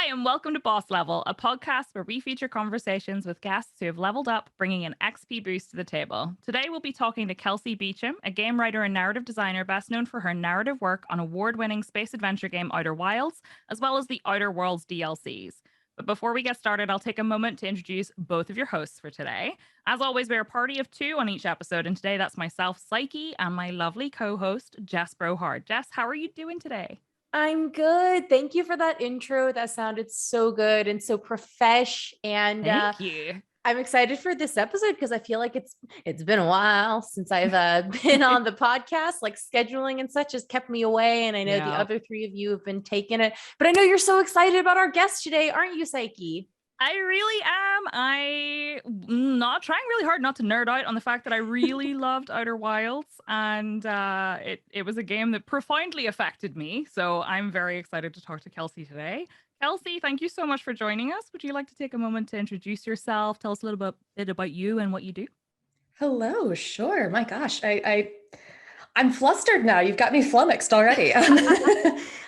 Hi, and welcome to Boss Level, a podcast where we feature conversations with guests who have leveled up, bringing an XP boost to the table. Today, we'll be talking to Kelsey Beachum, a game writer and narrative designer best known for her narrative work on award-winning space adventure game Outer Wilds, as well as the Outer Worlds DLCs. But before we get started, I'll take a moment to introduce both of your hosts for today. As always, we're a party of two on each episode, and today that's myself, Psyche, and my lovely co-host, Jess Brohard. Jess, how are you doing today? I'm good. Thank you for that intro. That sounded so good and so profesh. And Thank you. I'm excited for this episode because I feel like it's been a while since I've been on the podcast. Like scheduling and such has kept me away, and I know the other three of you have been taking it. But I know you're so excited about our guest today, aren't you, Psyche? I really am. I'm not trying really hard not to nerd out on the fact that I really loved Outer Wilds, and it was a game that profoundly affected me. So I'm very excited to talk to Kelsey today. Kelsey, thank you so much for joining us. Would you like to take a moment to introduce yourself? Tell us a little bit about you and what you do. Hello, sure. My gosh, I'm flustered now. You've got me flummoxed already.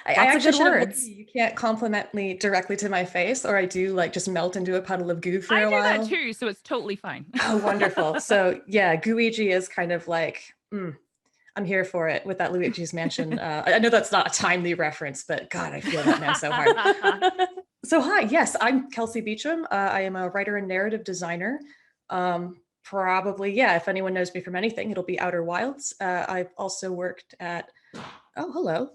I actually should have. You can't compliment me directly to my face, or I do like just melt into a puddle of goo for a while. I do that too, so it's totally fine. Oh, wonderful. So yeah, Gooigi is kind of like, I'm here for it with that Luigi's Mansion. I know that's not a timely reference, but God, I feel that now so hard. So hi, yes, I'm Kelsey Beachum. I am a writer and narrative designer. Probably, yeah, if anyone knows me from anything, it'll be Outer Wilds. I've also worked at, oh, hello.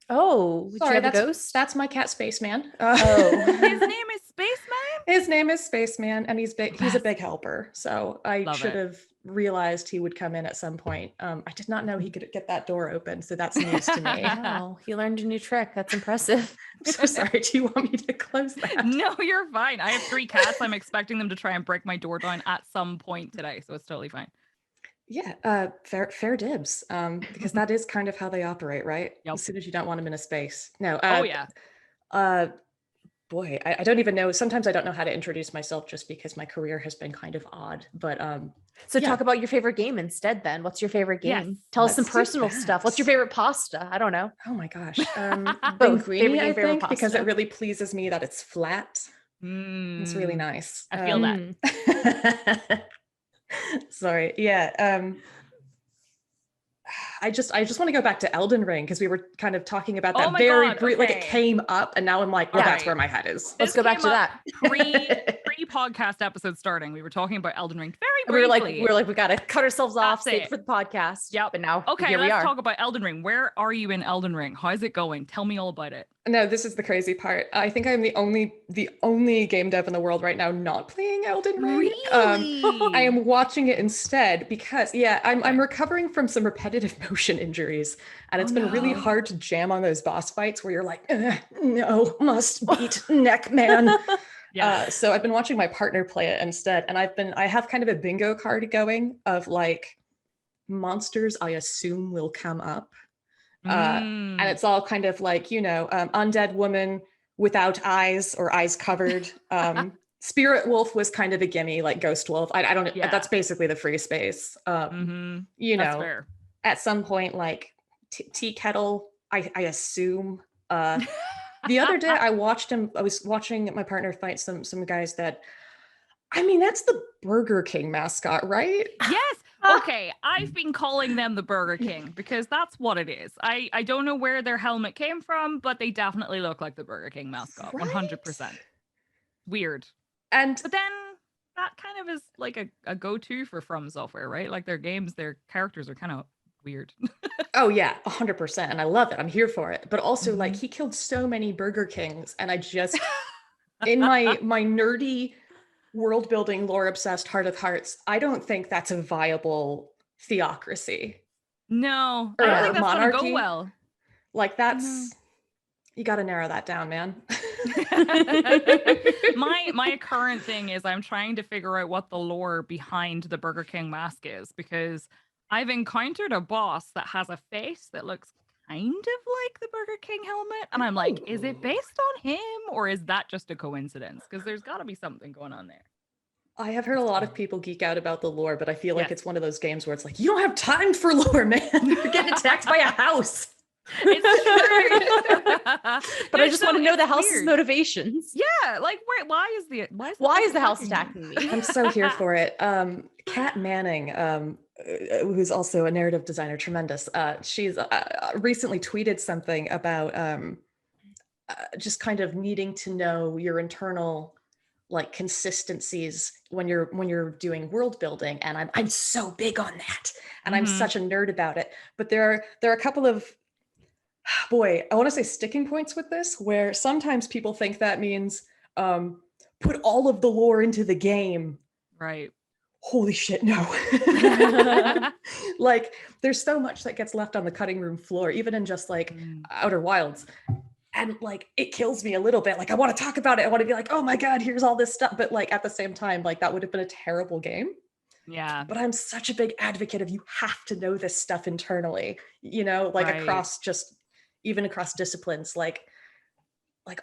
Oh, sorry, that's my cat Spaceman. His name is Spaceman? His name is Spaceman, and he's a big helper. So I should have realized he would come in at some point. I did not know he could get that door open, so that's news to me. Wow, he learned a new trick. That's impressive. I'm so sorry. Do you want me to close that? No, you're fine. I have 3 cats. I'm expecting them to try and break my door down at some point today, so it's totally fine. Yeah, fair dibs, because that is kind of how they operate, right? Yep. As soon as you don't want them in a space. No. Boy, I don't even know. Sometimes I don't know how to introduce myself just because my career has been kind of odd. But so talk about your favorite game instead. Then, what's your favorite game? Yes, tell us some personal stuff. What's your favorite pasta? I don't know. Oh my gosh, linguine, I think, because it really pleases me that it's flat. It's really nice. I feel that. Sorry. Yeah. I just want to go back to Elden Ring because we were kind of talking about that like it came up, and now I'm like, well, that's where my head is. Let's go back to that. Pre-podcast episode starting, we were talking about Elden Ring very briefly. We were like, we gotta cut ourselves off, save for the podcast. Yep. But now, okay, let's talk about Elden Ring. Where are you in Elden Ring? How's it going? Tell me all about it. No, this is the crazy part. I think I'm the only game dev in the world right now not playing Elden Ring. Really? I am watching it instead because I'm recovering from some repetitive motion injuries, and it's been really hard to jam on those boss fights where you're like, no, must beat neck man. Yeah. So I've been watching my partner play it instead, and I have kind of a bingo card going of like monsters I assume will come up. And it's all kind of like, undead woman without eyes or eyes covered. Spirit wolf was kind of a gimme, like ghost wolf. I don't know. That's basically the free space. That's fair. At some point, like tea kettle, I assume. The other day I was watching my partner fight some guys that, that's the Burger King mascot, right? Yes. Okay, I've been calling them the Burger King because that's what it is. I don't know where their helmet came from, but they definitely look like the Burger King mascot, right? 100%. Weird. But then that kind of is like a go-to for From Software, right? Like their games, their characters are kind of weird. Oh yeah, 100%. And I love it. I'm here for it. But also like he killed so many Burger Kings, and I just, in my nerdy world building, lore obsessed heart of hearts, I don't think that's a viable theocracy. No, I don't think that's gonna go well. Like you got to narrow that down, man. my current thing is I'm trying to figure out what the lore behind the Burger King mask is, because I've encountered a boss that has a face that looks kind of like the Burger King helmet, and I'm like, is it based on him, or is that just a coincidence? Because there's got to be something going on there. I have heard a lot of people geek out about the lore, but I feel like it's one of those games where it's like, you don't have time for lore, man. You're getting attacked by a house. It's true. But I just want to know the house's motivations. Yeah, like why is the house attacking me? I'm so here for it. Kat Manning, who's also a narrative designer, tremendous. She's recently tweeted something about just kind of needing to know your internal like consistencies when you're doing world building, and I'm so big on that, and I'm such a nerd about it. But there are a couple of I want to say sticking points with this, where sometimes people think that means put all of the lore into the game. Right. Holy shit, no. Like there's so much that gets left on the cutting room floor, even in just like Outer Wilds. And like, it kills me a little bit. Like, I want to talk about it. I want to be like, oh my God, here's all this stuff. But like, at the same time, like that would have been a terrible game. Yeah. But I'm such a big advocate of you have to know this stuff internally, you know, like across even across disciplines, like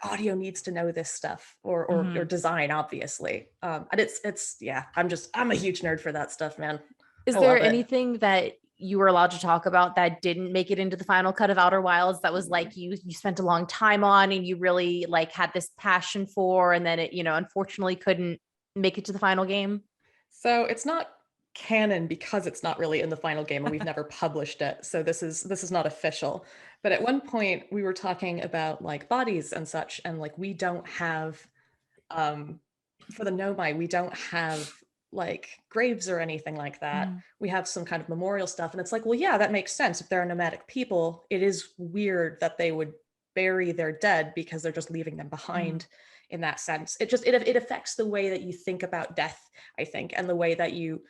audio needs to know this stuff or design, obviously. And I'm a huge nerd for that stuff, man. Is there anything that you were allowed to talk about that didn't make it into the final cut of Outer Wilds that was like you spent a long time on and you really like had this passion for, and then it, you know, unfortunately couldn't make it to the final game? So it's not canon because it's not really in the final game and we've never published it. So this is not official. But at one point we were talking about like bodies and such, and like we don't have for the Nomai, we don't have like graves or anything like that. We have some kind of memorial stuff, and it's like, well, yeah, that makes sense. If they're nomadic people, it is weird that they would bury their dead because they're just leaving them behind in that sense. It affects the way that you think about death, I think, and the way that you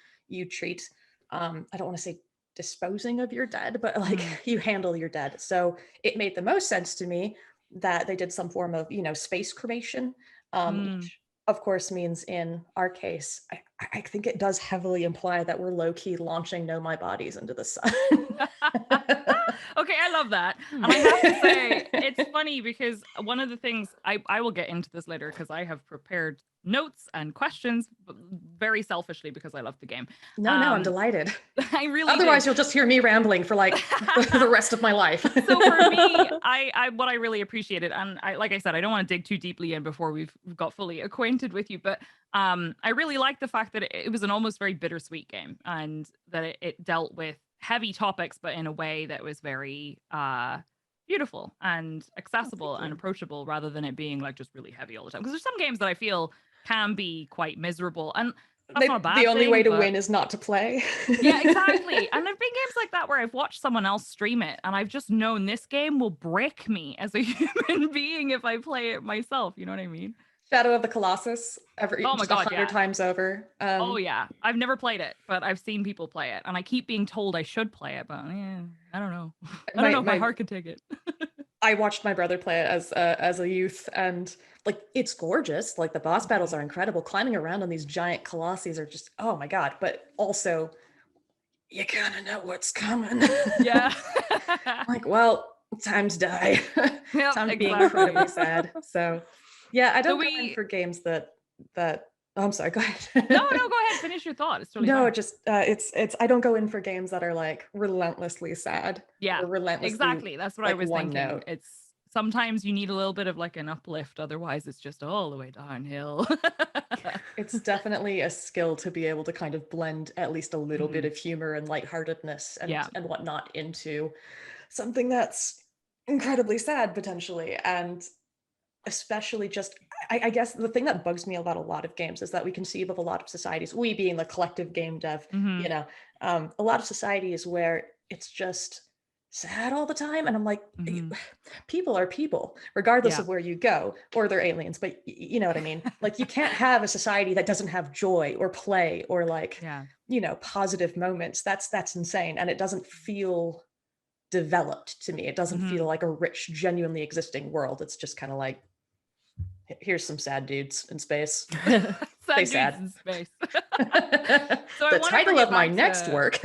treat I don't want to say disposing of your dead, but like you handle your dead. So it made the most sense to me that they did some form of, you know, space cremation, which of course means in our case, I think it does heavily imply that we're low-key launching Nomai bodies into the sun. Okay, I love that. And I have to say, it's funny because one of the things, I will get into this later because I have prepared notes and questions very selfishly because I love the game. No, I'm delighted. I really Otherwise, do. You'll just hear me rambling for like the rest of my life. So for me, what I really appreciated, and like I said, I don't want to dig too deeply in before we've got fully acquainted with you, but I really like the fact that it was an almost very bittersweet game, and that it dealt with heavy topics, but in a way that was very beautiful and accessible and approachable, rather than it being like just really heavy all the time. Because there's some games that I feel can be quite miserable, and that's not a bad the only thing, way to win is not to play. Yeah, exactly. And there've been games like that where I've watched someone else stream it, and I've just known this game will break me as a human being if I play it myself. You know what I mean? Shadow of the Colossus, oh my God, 100 times over. Oh yeah, I've never played it, but I've seen people play it, and I keep being told I should play it, but yeah, I don't know. I don't know if my heart can take it. I watched my brother play it as a youth, and like it's gorgeous. Like the boss battles are incredible. Climbing around on these giant colossi are just, oh my God. But also, you kind of know what's coming. Yeah. Like, well, times die. Yep, Times being incredibly sad. So yeah, I don't go in for games that oh, I'm sorry, go ahead. No, go ahead. Finish your thought. It's totally no, fine. just it's I don't go in for games that are like relentlessly sad. Yeah, or relentlessly, exactly. That's what I was thinking. Note. It's sometimes you need a little bit of like an uplift, otherwise it's just all the way downhill. It's definitely a skill to be able to kind of blend at least a little bit of humor and lightheartedness and whatnot into something that's incredibly sad potentially. And especially just, I guess the thing that bugs me about a lot of games is that we conceive of a lot of societies, we being the collective game dev, you know, a lot of societies where it's just sad all the time. And I'm like, people are people, regardless of where you go, or they're aliens, but you know what I mean? Like you can't have a society that doesn't have joy or play or like, you know, positive moments. That's insane. And it doesn't feel developed to me. It doesn't feel like a rich, genuinely existing world. It's just kind of like, here's some sad dudes in space. Stay sad. In space. So the title of my next work.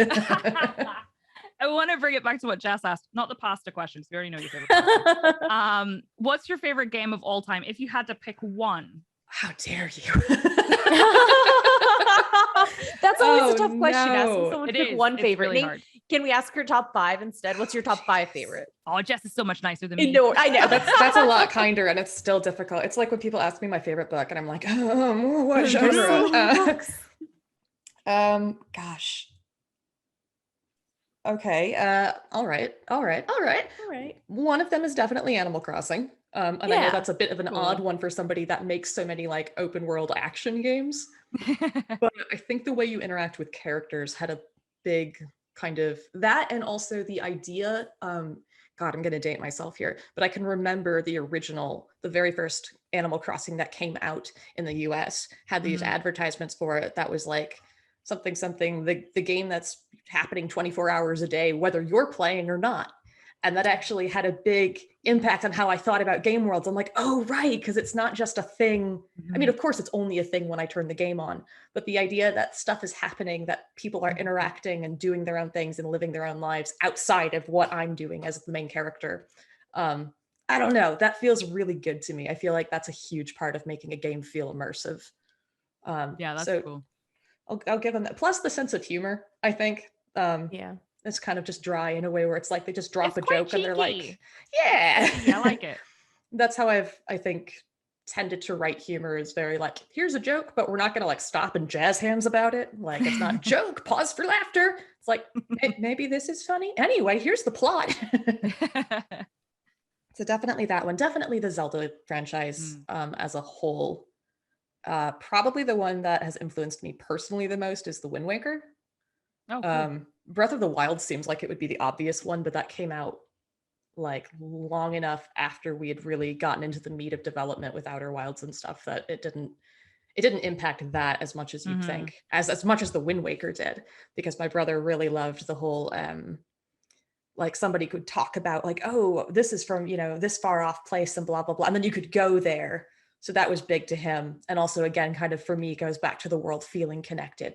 I want to bring it back to what Jess asked, not the pasta questions. We already know your favorite pasta. What's your favorite game of all time? If you had to pick one. How dare you? That's always a tough question. Asking someone It to pick is. one It's favorite. really Name, hard. can we ask her top 5 instead? What's your top 5 favorite? Oh, Jess is so much nicer than me. No, I know. That's a lot kinder, and it's still difficult. It's like when people ask me my favorite book, and I'm like, what There's so genre? many books. Gosh. Okay. All right. One of them is definitely Animal Crossing. And I know Yeah, that's a bit of an cool. odd one for somebody that makes so many like open world action games. But I think the way you interact with characters had a big kind of that, and also the idea, God, I'm gonna date myself here, but I can remember the very first Animal Crossing that came out in the US had these advertisements for it that was like something, the game that's happening 24 hours a day, whether you're playing or not. And that actually had a big impact on how I thought about game worlds. I'm like, oh, right, because it's not just a thing. I mean, of course, it's only a thing when I turn the game on, but the idea that stuff is happening, that people are interacting and doing their own things and living their own lives outside of what I'm doing as the main character. I don't know. That feels really good to me. I feel like that's a huge part of making a game feel immersive. Yeah, that's so cool. I'll give them that. Plus the sense of humor, I think. Yeah. It's kind of just dry in a way where it's like they just drop It's a quite joke and they're like, cheeky. yeah. I like it. That's how I think, tended to write humor, is very like, here's a joke, but we're not going to like stop and jazz hands about it. Like, it's not joke, pause for laughter. It's like, maybe this is funny. Anyway, here's the plot. So definitely that one. Definitely the Zelda franchise as a whole. Probably the one that has influenced me personally the most is the Wind Waker. Oh, cool. Breath of the Wild seems like it would be the obvious one, but that came out like long enough after we had really gotten into the meat of development with Outer Wilds and stuff that it didn't impact that as much as you'd think, as much as the Wind Waker did, because my brother really loved the whole like somebody could talk about like, oh, this is from, this far off place and blah, blah, blah. And then you could go there. So that was big to him. And also, again, kind of for me, goes back to the world feeling connected.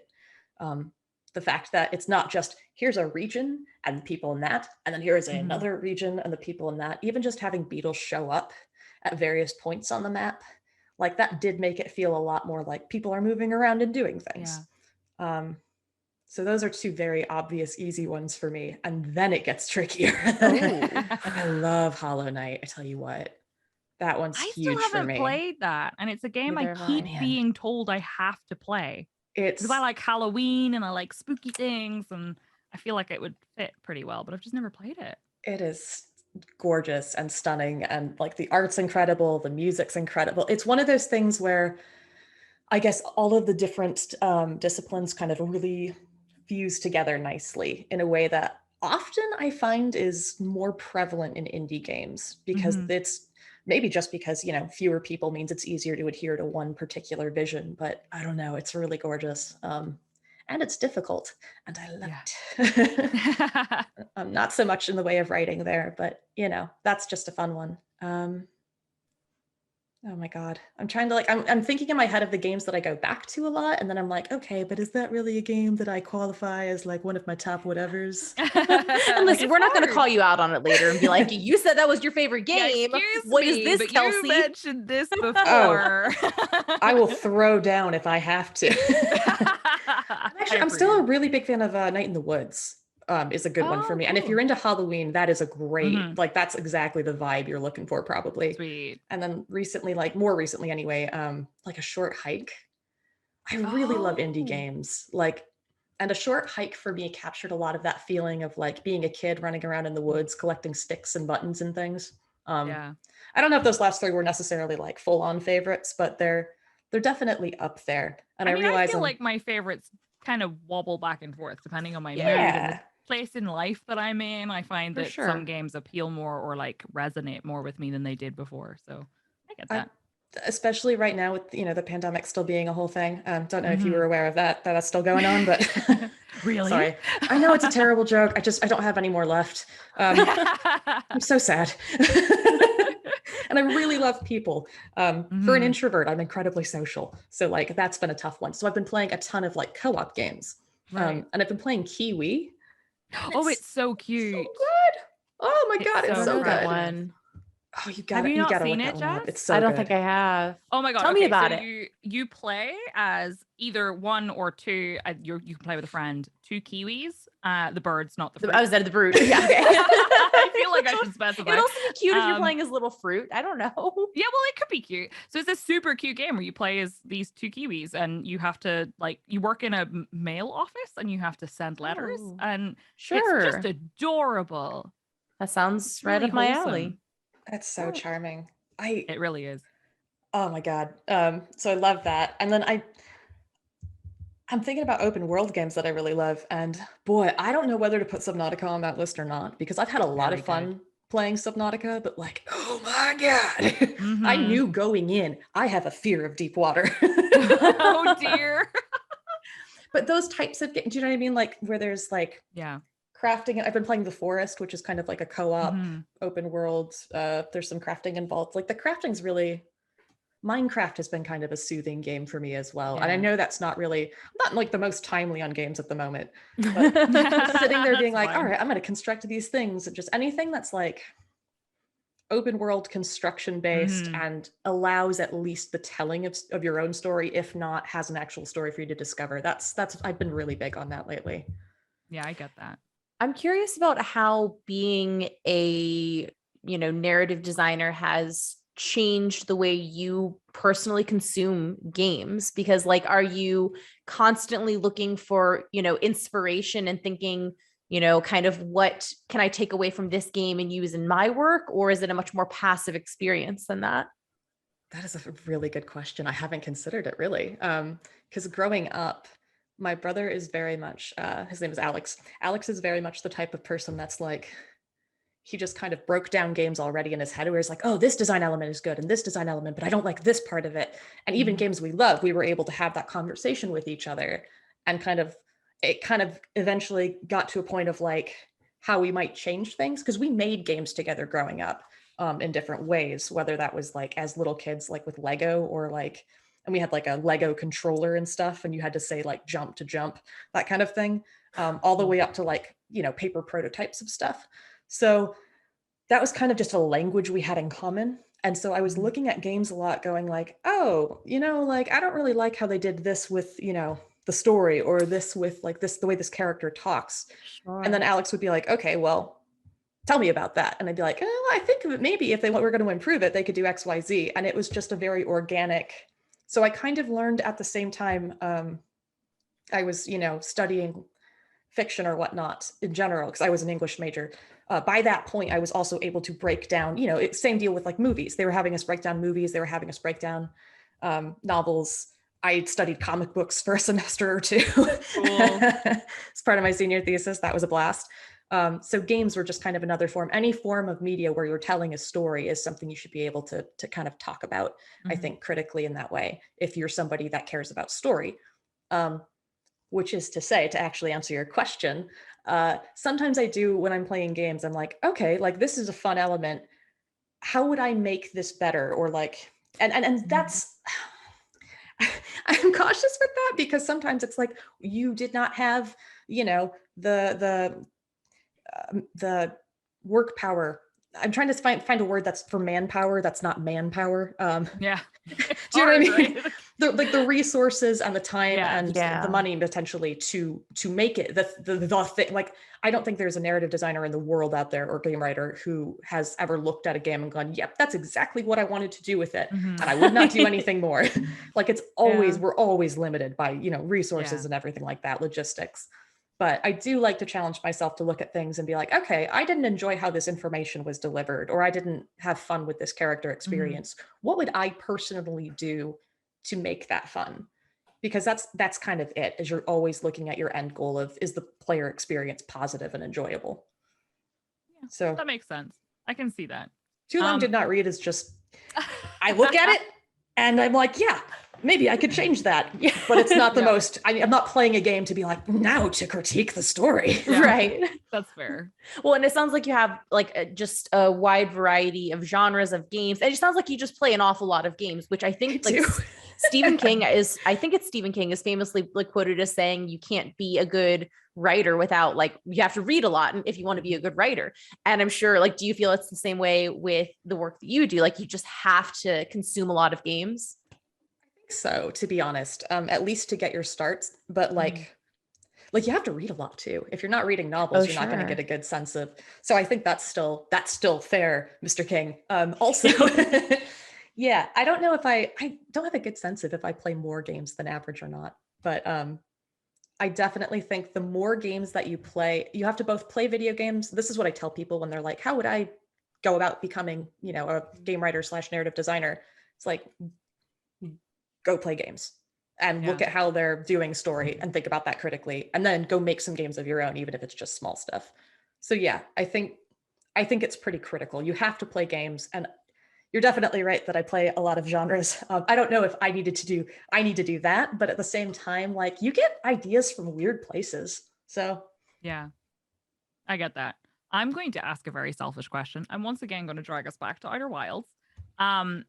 The fact that it's not just here's a region and the people in that, and then here's another region and the people in that. Even just having beetles show up at various points on the map, like that did make it feel a lot more like people are moving around and doing things. Yeah. So those are two very obvious, easy ones for me. And then it gets trickier. I love Hollow Knight. I tell you what, that one's huge for me. I still haven't played that. And it's a game I keep being told I have to play. Because I like Halloween and I like spooky things, and I feel like it would fit pretty well, but I've just never played it. It is gorgeous and stunning, and like the art's incredible, the music's incredible. It's one of those things where I guess all of the different disciplines kind of really fuse together nicely in a way that often I find is more prevalent in indie games, because it's maybe just because, fewer people means it's easier to adhere to one particular vision, but I don't know, it's really gorgeous. And it's difficult, and I love it. Not so much in the way of writing there, but that's just a fun one. Oh my God. I'm trying to I'm thinking in my head of the games that I go back to a lot. And then I'm like, okay, but is that really a game that I qualify as like one of my top whatevers? And listen, we're not going to call you out on it later and be like, you said that was your favorite game. Yeah, what is this, Kelsey? You mentioned this before. I will throw down if I have to. Actually, I'm still a really big fan of Night in the Woods. Is a good one for me. Cool. And if you're into Halloween, that is a great, that's exactly the vibe you're looking for, probably. Sweet. And then more recently anyway, like a short hike. I really love indie games. And a short hike for me captured a lot of that feeling of like being a kid running around in the woods, collecting sticks and buttons and things. I don't know if those last three were necessarily like full on favorites, but they're definitely up there. And I realize I feel like my favorites kind of wobble back and forth depending on my mood and the place in life that I'm in. I find that some games appeal more or like resonate more with me than they did before. So I get that. Especially right now with the pandemic still being a whole thing. Don't know if you were aware of that's still going on, but really, sorry. I know it's a terrible joke. I don't have any more left. I'm so sad. And I really love people. For an introvert, I'm incredibly social. So like that's been a tough one. So I've been playing a ton of like co-op games. And I've been playing Kiwi. Oh, it's so cute. So good. Oh my God, it's so good. One. Oh, you Have you not gotta seen look it, that one up. Jess? It's so I don't good. think I have. Oh my god! Tell me about so it. You play as either one or two. You can play with a friend. Two kiwis. The birds, not the fruit. I was at the brute. Yeah. Okay. I feel like I should specify. It would also be cute if you're playing as little fruit. I don't know. Yeah, well, it could be cute. So it's a super cute game where you play as these two kiwis, and you have to you work in a mail office, and you have to send letters, and it's just adorable. That sounds right up my alley. That's so charming. It really is. Oh my God. So I love that. And then I'm thinking about open world games that I really love. And boy, I don't know whether to put Subnautica on that list or not, because I've had a lot of fun playing Subnautica, but like, oh my God. I knew going in, I have a fear of deep water. Oh dear. But those types of games, do you know what I mean? Like where there's like, crafting. I've been playing The Forest, which is kind of like a co-op open world. There's some crafting involved. Like the crafting's really, Minecraft has been kind of a soothing game for me as well. And I know that's not like the most timely on games at the moment, but sitting there being like, all right, I'm going to construct these things, and just anything that's like open world construction based and allows at least the telling of your own story, if not has an actual story for you to discover. That's I've been really big on that lately. Yeah, I get that. I'm curious about how being a, narrative designer has changed the way you personally consume games, because like, are you constantly looking for, inspiration and thinking, kind of what can I take away from this game and use in my work? Or is it a much more passive experience than that? That is a really good question. I haven't considered it really. Because growing up, my brother is very much, his name is Alex. Alex is very much the type of person that's like, he just kind of broke down games already in his head, where he's like, oh, this design element is good and this design element, but I don't like this part of it. And even games we love, we were able to have that conversation with each other, and it kind of eventually got to a point of like how we might change things, because we made games together growing up in different ways, whether that was like as little kids, like with Lego, or like, and we had like a Lego controller and stuff, and you had to say like jump to jump, that kind of thing, all the way up to like, paper prototypes of stuff. So that was kind of just a language we had in common. And so I was looking at games a lot going like, oh, like I don't really like how they did this with, the story, or this with like this, the way this character talks. Sure. And then Alex would be like, okay, well, tell me about that. And I'd be like, oh, I think maybe if they were going to improve it, they could do X, Y, Z. And it was just a very organic. So I kind of learned at the same time, I was, studying fiction or whatnot in general, because I was an English major. By that point, I was also able to break down, same deal with like movies. They were having us break down movies. They were having us break down novels. I studied comic books for a semester or two. Cool. As part of my senior thesis. That was a blast. So games were just kind of another form. Any form of media where you're telling a story is something you should be able to kind of talk about, I think, critically in that way, if you're somebody that cares about story. Which is to say, to actually answer your question, sometimes I do when I'm playing games, I'm like, okay, like this is a fun element. How would I make this better? Or like, and that's, I'm cautious with that, because sometimes it's like, you did not have, the work power. I'm trying to find a word that's for manpower. That's not manpower. Yeah. Do you know what I mean? Right? The resources and the time and the money potentially to make it the thing. Like, I don't think there's a narrative designer in the world out there, or game writer, who has ever looked at a game and gone, yep, that's exactly what I wanted to do with it. And I would not do anything more. Like, it's always, we're always limited by, resources and everything like that, logistics. But I do like to challenge myself to look at things and be like, okay, I didn't enjoy how this information was delivered, or I didn't have fun with this character experience. What would I personally do to make that fun? Because that's kind of it, is you're always looking at your end goal of, is the player experience positive and enjoyable? Yeah, so that makes sense. I can see that. Too Long Did Not Read is just, I look at it and I'm like, yeah, maybe I could change that. But it's not the most, I'm not playing a game to be like, now to critique the story. Yeah, right. That's fair. Well, and it sounds like you have like just a wide variety of genres of games. It just sounds like you just play an awful lot of games, which I think like I think it's Stephen King is famously like quoted as saying, you can't be a good writer without like, you have to read a lot if you want to be a good writer. And I'm sure, like, do you feel it's the same way with the work that you do? Like, you just have to consume a lot of games? So, to be honest, at least to get your starts, but like you have to read a lot too. If you're not reading novels, you're not going to get a good sense of. So I think that's still fair, Mr. King. Also, yeah, I don't know if I don't have a good sense of if I play more games than average or not, but I definitely think the more games that you play, you have to both play video games. This is what I tell people when they're like, how would I go about becoming, a game writer / narrative designer? It's like, go play games and look at how they're doing story and think about that critically, and then go make some games of your own, even if it's just small stuff. So yeah, I think it's pretty critical. You have to play games, and you're definitely right that I play a lot of genres. I don't know if I need to do that, but at the same time, like, you get ideas from weird places. So yeah, I get that. I'm going to ask a very selfish question. I'm once again going to drag us back to Outer Wilds.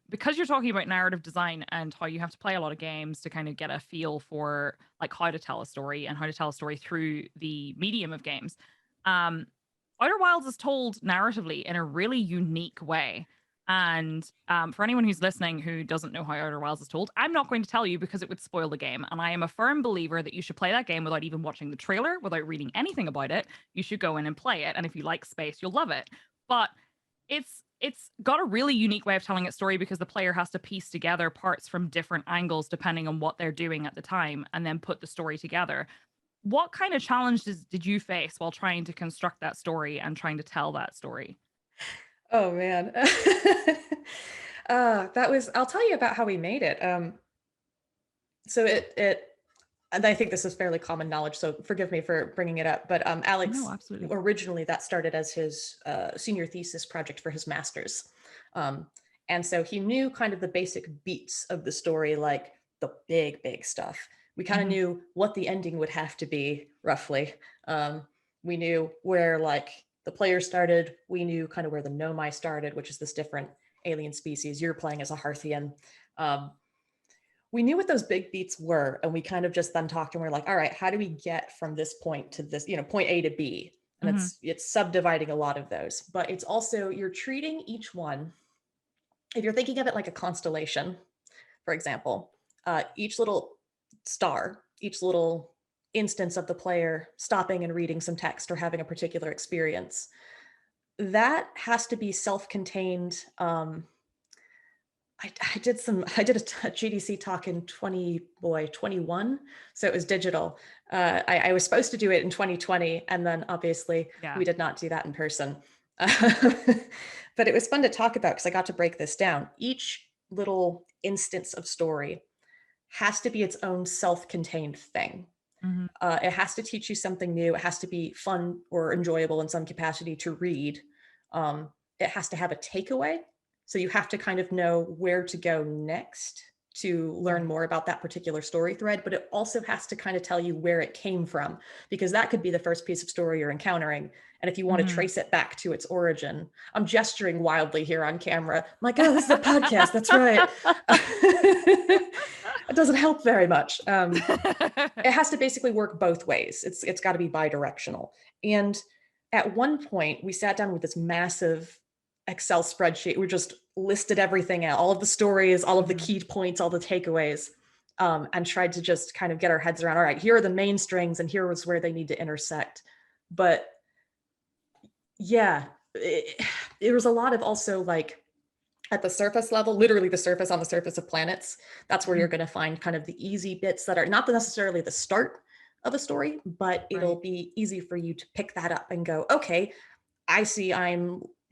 Because you're talking about narrative design and how you have to play a lot of games to kind of get a feel for like how to tell a story and how to tell a story through the medium of games. Outer Wilds is told narratively in a really unique way. And for anyone who's listening who doesn't know how Outer Wilds is told, I'm not going to tell you because it would spoil the game. And I am a firm believer that you should play that game without even watching the trailer, without reading anything about it. You should go in and play it. And if you like space, you'll love it. But it's got a really unique way of telling its story because the player has to piece together parts from different angles depending on what they're doing at the time and then put the story together. What kind of challenges did you face while trying to construct that story and trying to tell that story? Oh man. I'll tell you about how we made it. So and I think this is fairly common knowledge, so forgive me for bringing it up, but Alex, No, absolutely. originally that started as his senior thesis project for his master's. And so he knew kind of the basic beats of the story, like the big stuff. We kind of knew what the ending would have to be, roughly. We knew where like the player started. We knew kind of where the Nomai started, which is this different alien species. You're playing as a Hearthian. We knew what those big beats were, and we kind of just then talked and we're like, all right, how do we get from this point to this, point A to B? And it's subdividing a lot of those, but it's also, you're treating each one, if you're thinking of it like a constellation, for example, each little star, each little instance of the player stopping and reading some text or having a particular experience, that has to be self-contained. I did a GDC talk in 2021, so it was digital. I was supposed to do it in 2020, and then obviously we did not do that in person. But it was fun to talk about because I got to break this down. Each little instance of story has to be its own self-contained thing. It has to teach you something new. It has to be fun or enjoyable in some capacity to read. It has to have a takeaway. So you have to kind of know where to go next to learn more about that particular story thread, but it also has to kind of tell you where it came from, because that could be the first piece of story you're encountering. And if you want to trace it back to its origin, I'm gesturing wildly here on camera. I'm like, oh, this is a podcast. That's right. It doesn't help very much. It has to basically work both ways. It's got to be bi-directional. And at one point we sat down with this massive Excel spreadsheet. We just listed everything out, all of the stories, all of the key points, all the takeaways, and tried to just kind of get our heads around, all right, here are the main strings and here was where they need to intersect. But yeah, it was a lot of also like at the surface level, literally the surface on the surface of planets. That's where you're going to find kind of the easy bits that are not necessarily the start of a story, but it'll be easy for you to pick that up and go, okay, I see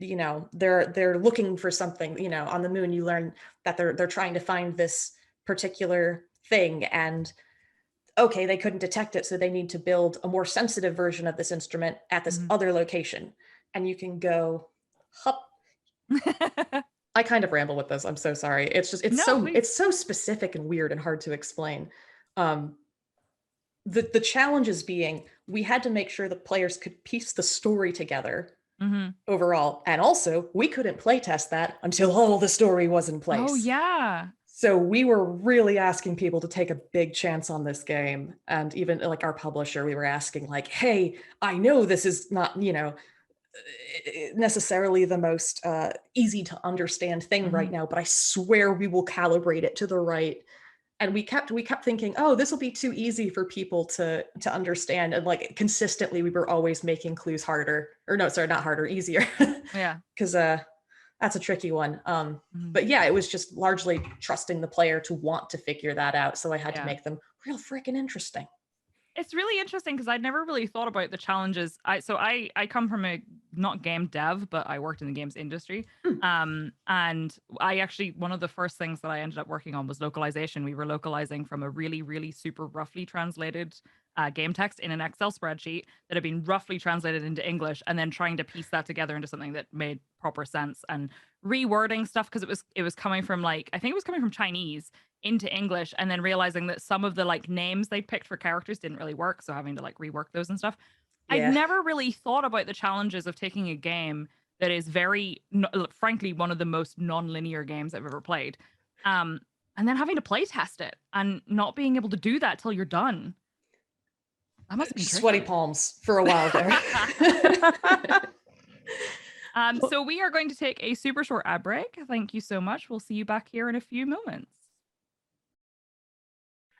they're looking for something, on the moon. You learn that they're trying to find this particular thing, and okay, they couldn't detect it, so they need to build a more sensitive version of this instrument at this other location. And you can go, hup. I kind of ramble with this. I'm so sorry. It's just, it's so specific and weird and hard to explain. The challenges being, we had to make sure the players could piece the story together overall. And also we couldn't play test that until all the story was in place. Oh yeah. So we were really asking people to take a big chance on this game. And even like our publisher, we were asking like, hey, I know this is not, necessarily the most easy to understand thing right now, but I swear we will calibrate it to the right. And we kept thinking, oh, this will be too easy for people to understand. And like consistently, we were always making clues harder, or no, sorry, not harder, easier. Yeah. Because that's a tricky one. But yeah, it was just largely trusting the player to want to figure that out. So I had to make them real freaking interesting. It's really interesting because I'd never really thought about the challenges. I come from a not game dev, but I worked in the games industry. And I actually, one of the first things that I ended up working on was localization. We were localizing from a really, really super roughly translated game text in an Excel spreadsheet that had been roughly translated into English, and then trying to piece that together into something that made proper sense, and rewording stuff because it was coming from like, I think it was coming from Chinese into English, and then realizing that some of the like names they picked for characters didn't really work, so having to like rework those and stuff. I'd never really thought about the challenges of taking a game that is very frankly one of the most non-linear games I've ever played, and then having to play test it and not being able to do that till you're done. That must be sweaty palms for a while there. So we are going to take a super short ad break. Thank you so much. We'll see you back here in a few moments.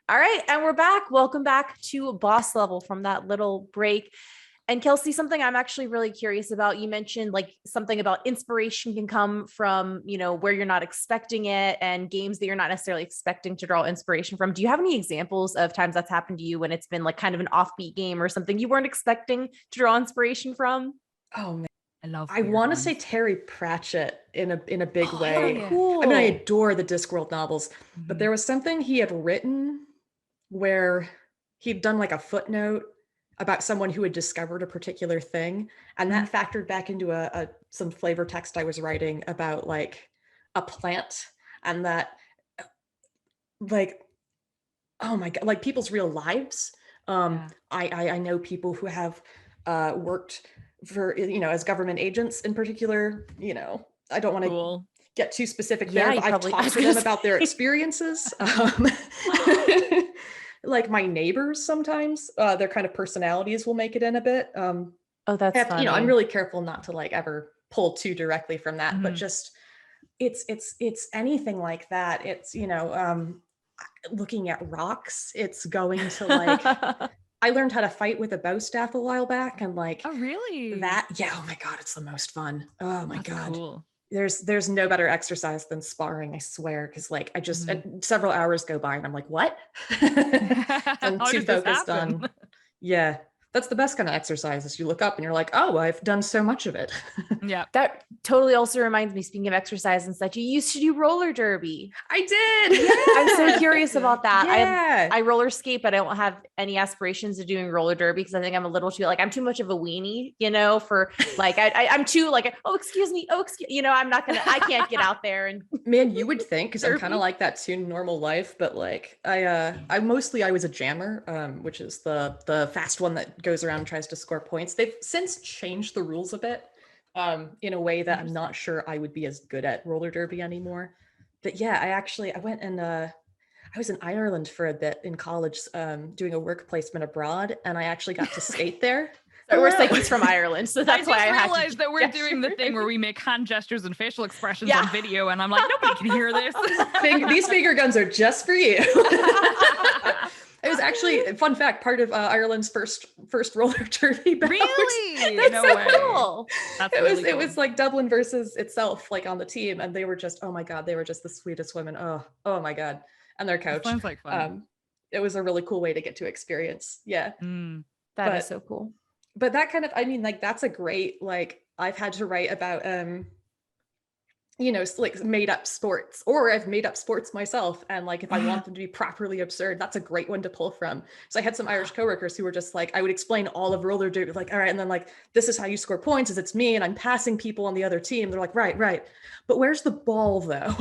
All right, and we're back. Welcome back to Boss Level from that little break. And Kelsey, something I'm actually really curious about, you mentioned like something about inspiration can come from, where you're not expecting it, and games that you're not necessarily expecting to draw inspiration from. Do you have any examples of times that's happened to you when it's been like kind of an offbeat game or something you weren't expecting to draw inspiration from? Oh man. I want to say Terry Pratchett in a big way. Yeah. Cool. I mean, I adore the Discworld novels, but there was something he had written where he'd done like a footnote about someone who had discovered a particular thing, and that factored back into some flavor text I was writing about like a plant, and that like, oh my god, like people's real lives. I know people who have worked for, as government agents in particular. I don't want to get too specific there, but I've talked to them about their experiences. Like my neighbors sometimes, their kind of personalities will make it in a bit. Oh, that's funny. I'm really careful not to like ever pull too directly from that, but just it's anything like that. It's, looking at rocks, it's going to like, I learned how to fight with a bow staff a while back, and like, oh really? Oh my god, it's the most fun. Oh my god. Cool. There's no better exercise than sparring, I swear, because like I just several hours go by and I'm like, what? I'm too focused on. Yeah, that's the best kind of exercise, is you look up and you're like, oh, I've done so much of it. Yeah, that totally also reminds me, speaking of exercise and such, you used to do roller derby. I did. Yeah. I'm so curious about that. Yeah. I roller skate, but I don't have any aspirations of doing roller derby because I think I'm a little too, like, I'm too much of a weenie, for like, I'm too like, oh, excuse me. I can't get out there. And man, you would think, because I'm kind of like that too in normal life, but like I was a jammer, which is the fast one that goes around and tries to score points. They've since changed the rules a bit in a way that I'm not sure I would be as good at roller derby anymore. But yeah, I went and I was in Ireland for a bit in college, doing a work placement abroad, and I actually got to skate there. So we're saying he's from Ireland, so that's why I realized that we're doing the thing where we make hand gestures and facial expressions on video, and I'm like, nobody can hear this. These finger guns are just for you. It was actually, fun fact, part of Ireland's first roller derby bout. Really? That's so cool. That's really cool. It was like Dublin versus itself, like on the team, and they were just, oh my god, they were just the sweetest women. Oh my god, and their coach. Sounds like fun. It was a really cool way to get to experience. Yeah, that is so cool. But that kind of, I mean, like that's a great, like I've had to write about like made up sports, or I've made up sports myself, and like if I want them to be properly absurd, that's a great one to pull from. So I had some Irish coworkers who were just like, I would explain all of roller derby, like, all right, and then like, this is how you score points, is it's me and I'm passing people on the other team. They're like, right, but where's the ball though?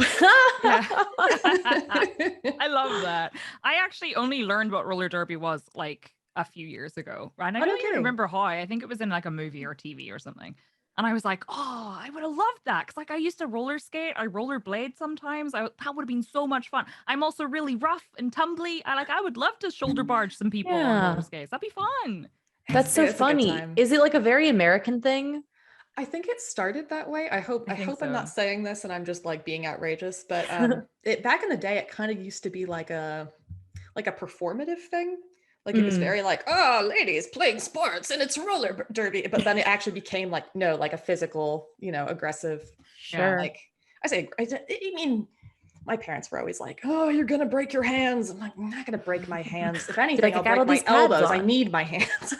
I love that. I actually only learned what roller derby was like a few years ago, and I don't even remember how. I think it was in like a movie or TV or something. And I was like, oh, I would have loved that. Cause like I used to roller skate, I rollerblade sometimes. That would have been so much fun. I'm also really rough and tumbly. I would love to shoulder barge some people on roller Yeah. skates. That'd be fun. That's so It's a good funny. time. Is it like a very American thing? I think it started that way. I hope I think I'm so. not saying this and I'm just like being outrageous, but it back in the day it kind of used to be like a performative thing. Like it was very like, oh, ladies playing sports and it's roller derby, but then it actually became like no, like a physical, aggressive. Sure. Like I mean, my parents were always like, oh, you're gonna break your hands. I'm like, I'm not gonna break my hands. If anything, like, I I'll got break all my these pads elbows. I on. need my hands.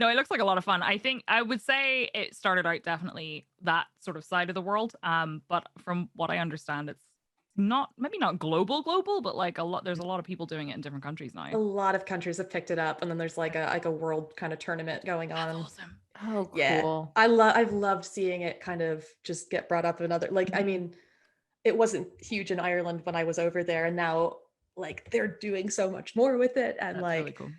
No, it looks like a lot of fun. I think I would say it started out definitely that sort of side of the world. But from what I understand, it's maybe not global, but like there's a lot of people doing it in different countries now. A lot of countries have picked it up, and then there's like a world kind of tournament going on. That's awesome. Oh, cool. Yeah, I've loved seeing it kind of just get brought up in other, like, I mean, it wasn't huge in Ireland when I was over there, and now like they're doing so much more with it, and That's like really cool.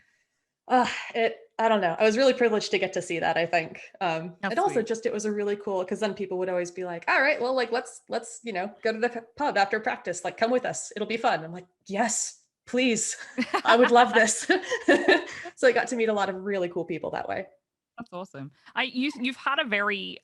I don't know. I was really privileged to get to see that, I think. And also sweet. just it was a really cool, because then people would always be like, all right, well, like let's go to the pub after practice, like come with us, it'll be fun. I'm like, yes, please. I would love this. So I got to meet a lot of really cool people that way. That's awesome. You've had a very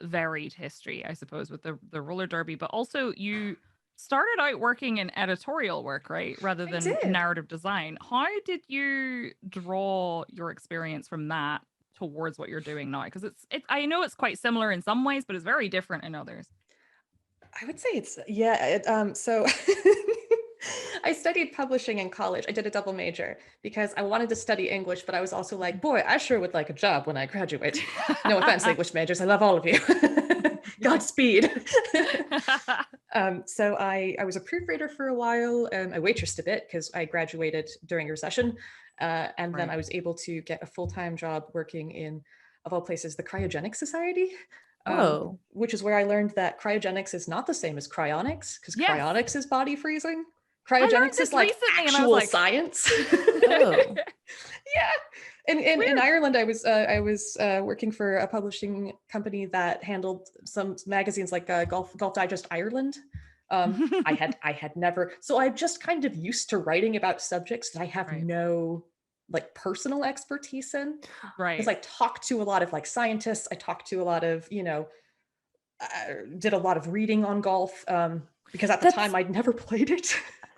varied history, I suppose, with the roller derby, but also you started out working in editorial work, right? Rather I than did. narrative design. How did you draw your experience from that towards what you're doing now? Because I know it's quite similar in some ways, but it's very different in others. I would say so I studied publishing in college. I did a double major because I wanted to study English, but I was also like, boy, I sure would like a job when I graduate. No offense, English majors. I love all of you. Godspeed. So I was a proofreader for a while. I waitressed a bit because I graduated during recession. And then I was able to get a full-time job working in, of all places, the Cryogenics Society. Which is where I learned that cryogenics is not the same as cryonics, because cryonics is body freezing. Cryogenics is like actual science. Oh. Yeah. In Ireland, I was working for a publishing company that handled some magazines like Golf Digest Ireland. I had never, so I'm just kind of used to writing about subjects that I have no like personal expertise in. Right. Because I talked to a lot of like scientists. I talked to a lot of, did a lot of reading on golf because at the time I'd never played it.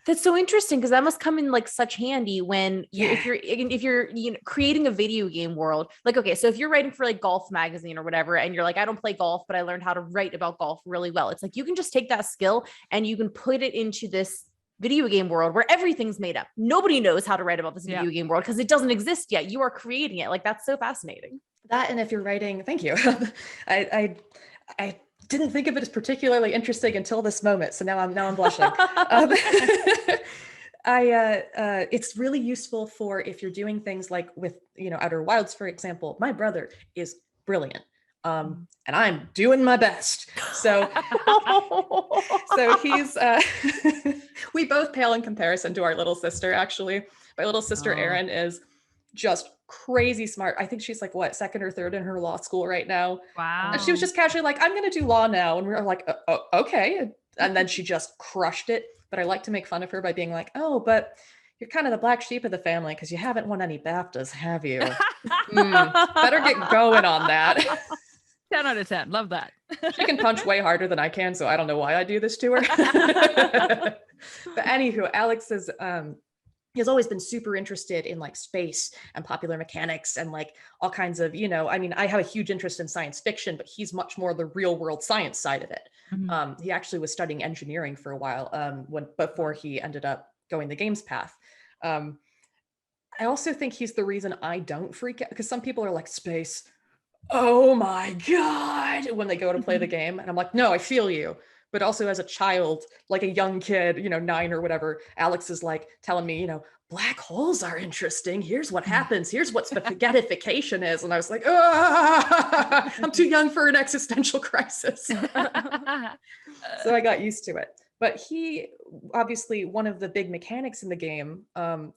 That's so interesting, because that must come in like such handy when if you're creating a video game world. Like, okay, so if you're writing for like Golf Magazine or whatever, and you're like, I don't play golf, but I learned how to write about golf really well. It's like you can just take that skill and you can put it into this video game world where everything's made up. Nobody knows how to write about this video game world because it doesn't exist yet. You are creating it. Like, that's so fascinating. That, and if you're writing, thank you. I didn't think of it as particularly interesting until this moment. So now I'm blushing. It's really useful for if you're doing things like with, Outer Wilds, for example. My brother is brilliant. And I'm doing my best. So he's, we both pale in comparison to our little sister, actually. My little sister, Erin, is just crazy smart. I think she's like, what, second or third in her law school right now. Wow. And she was just casually like, I'm going to do law now. And we were like, okay. And then she just crushed it. But I like to make fun of her by being like, oh, but you're kind of the black sheep of the family because you haven't won any BAFTAs, have you? Better get going on that. 10 out of 10. Love that. She can punch way harder than I can, so I don't know why I do this to her. But anywho, Alex is he has always been super interested in like space and popular mechanics and like all kinds of, I mean, I have a huge interest in science fiction, but he's much more the real world science side of it. Mm-hmm. He actually was studying engineering for a while before he ended up going the games path. I also think he's the reason I don't freak out, because some people are like, space, oh my God, when they go to play the game. And I'm like, no, I feel you. But also as a child, like a young kid, 9 or whatever, Alex is like telling me, black holes are interesting. Here's what happens. Here's what spaghettification is. And I was like, I'm too young for an existential crisis. So I got used to it. But he, obviously, one of the big mechanics in the game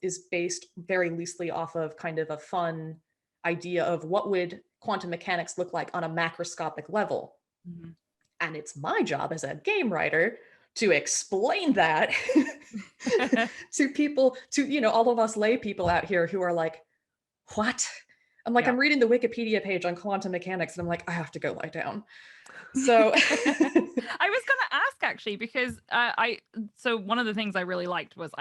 is based very loosely off of kind of a fun idea of what would quantum mechanics look like on a macroscopic level. Mhm. And it's my job as a game writer to explain that to people, to, you know, all of us lay people out here who are like, what? I'm like, Yeah. I'm reading the Wikipedia page on quantum mechanics and I'm like, I have to go lie down. So I was going to ask actually, because so one of the things I really liked was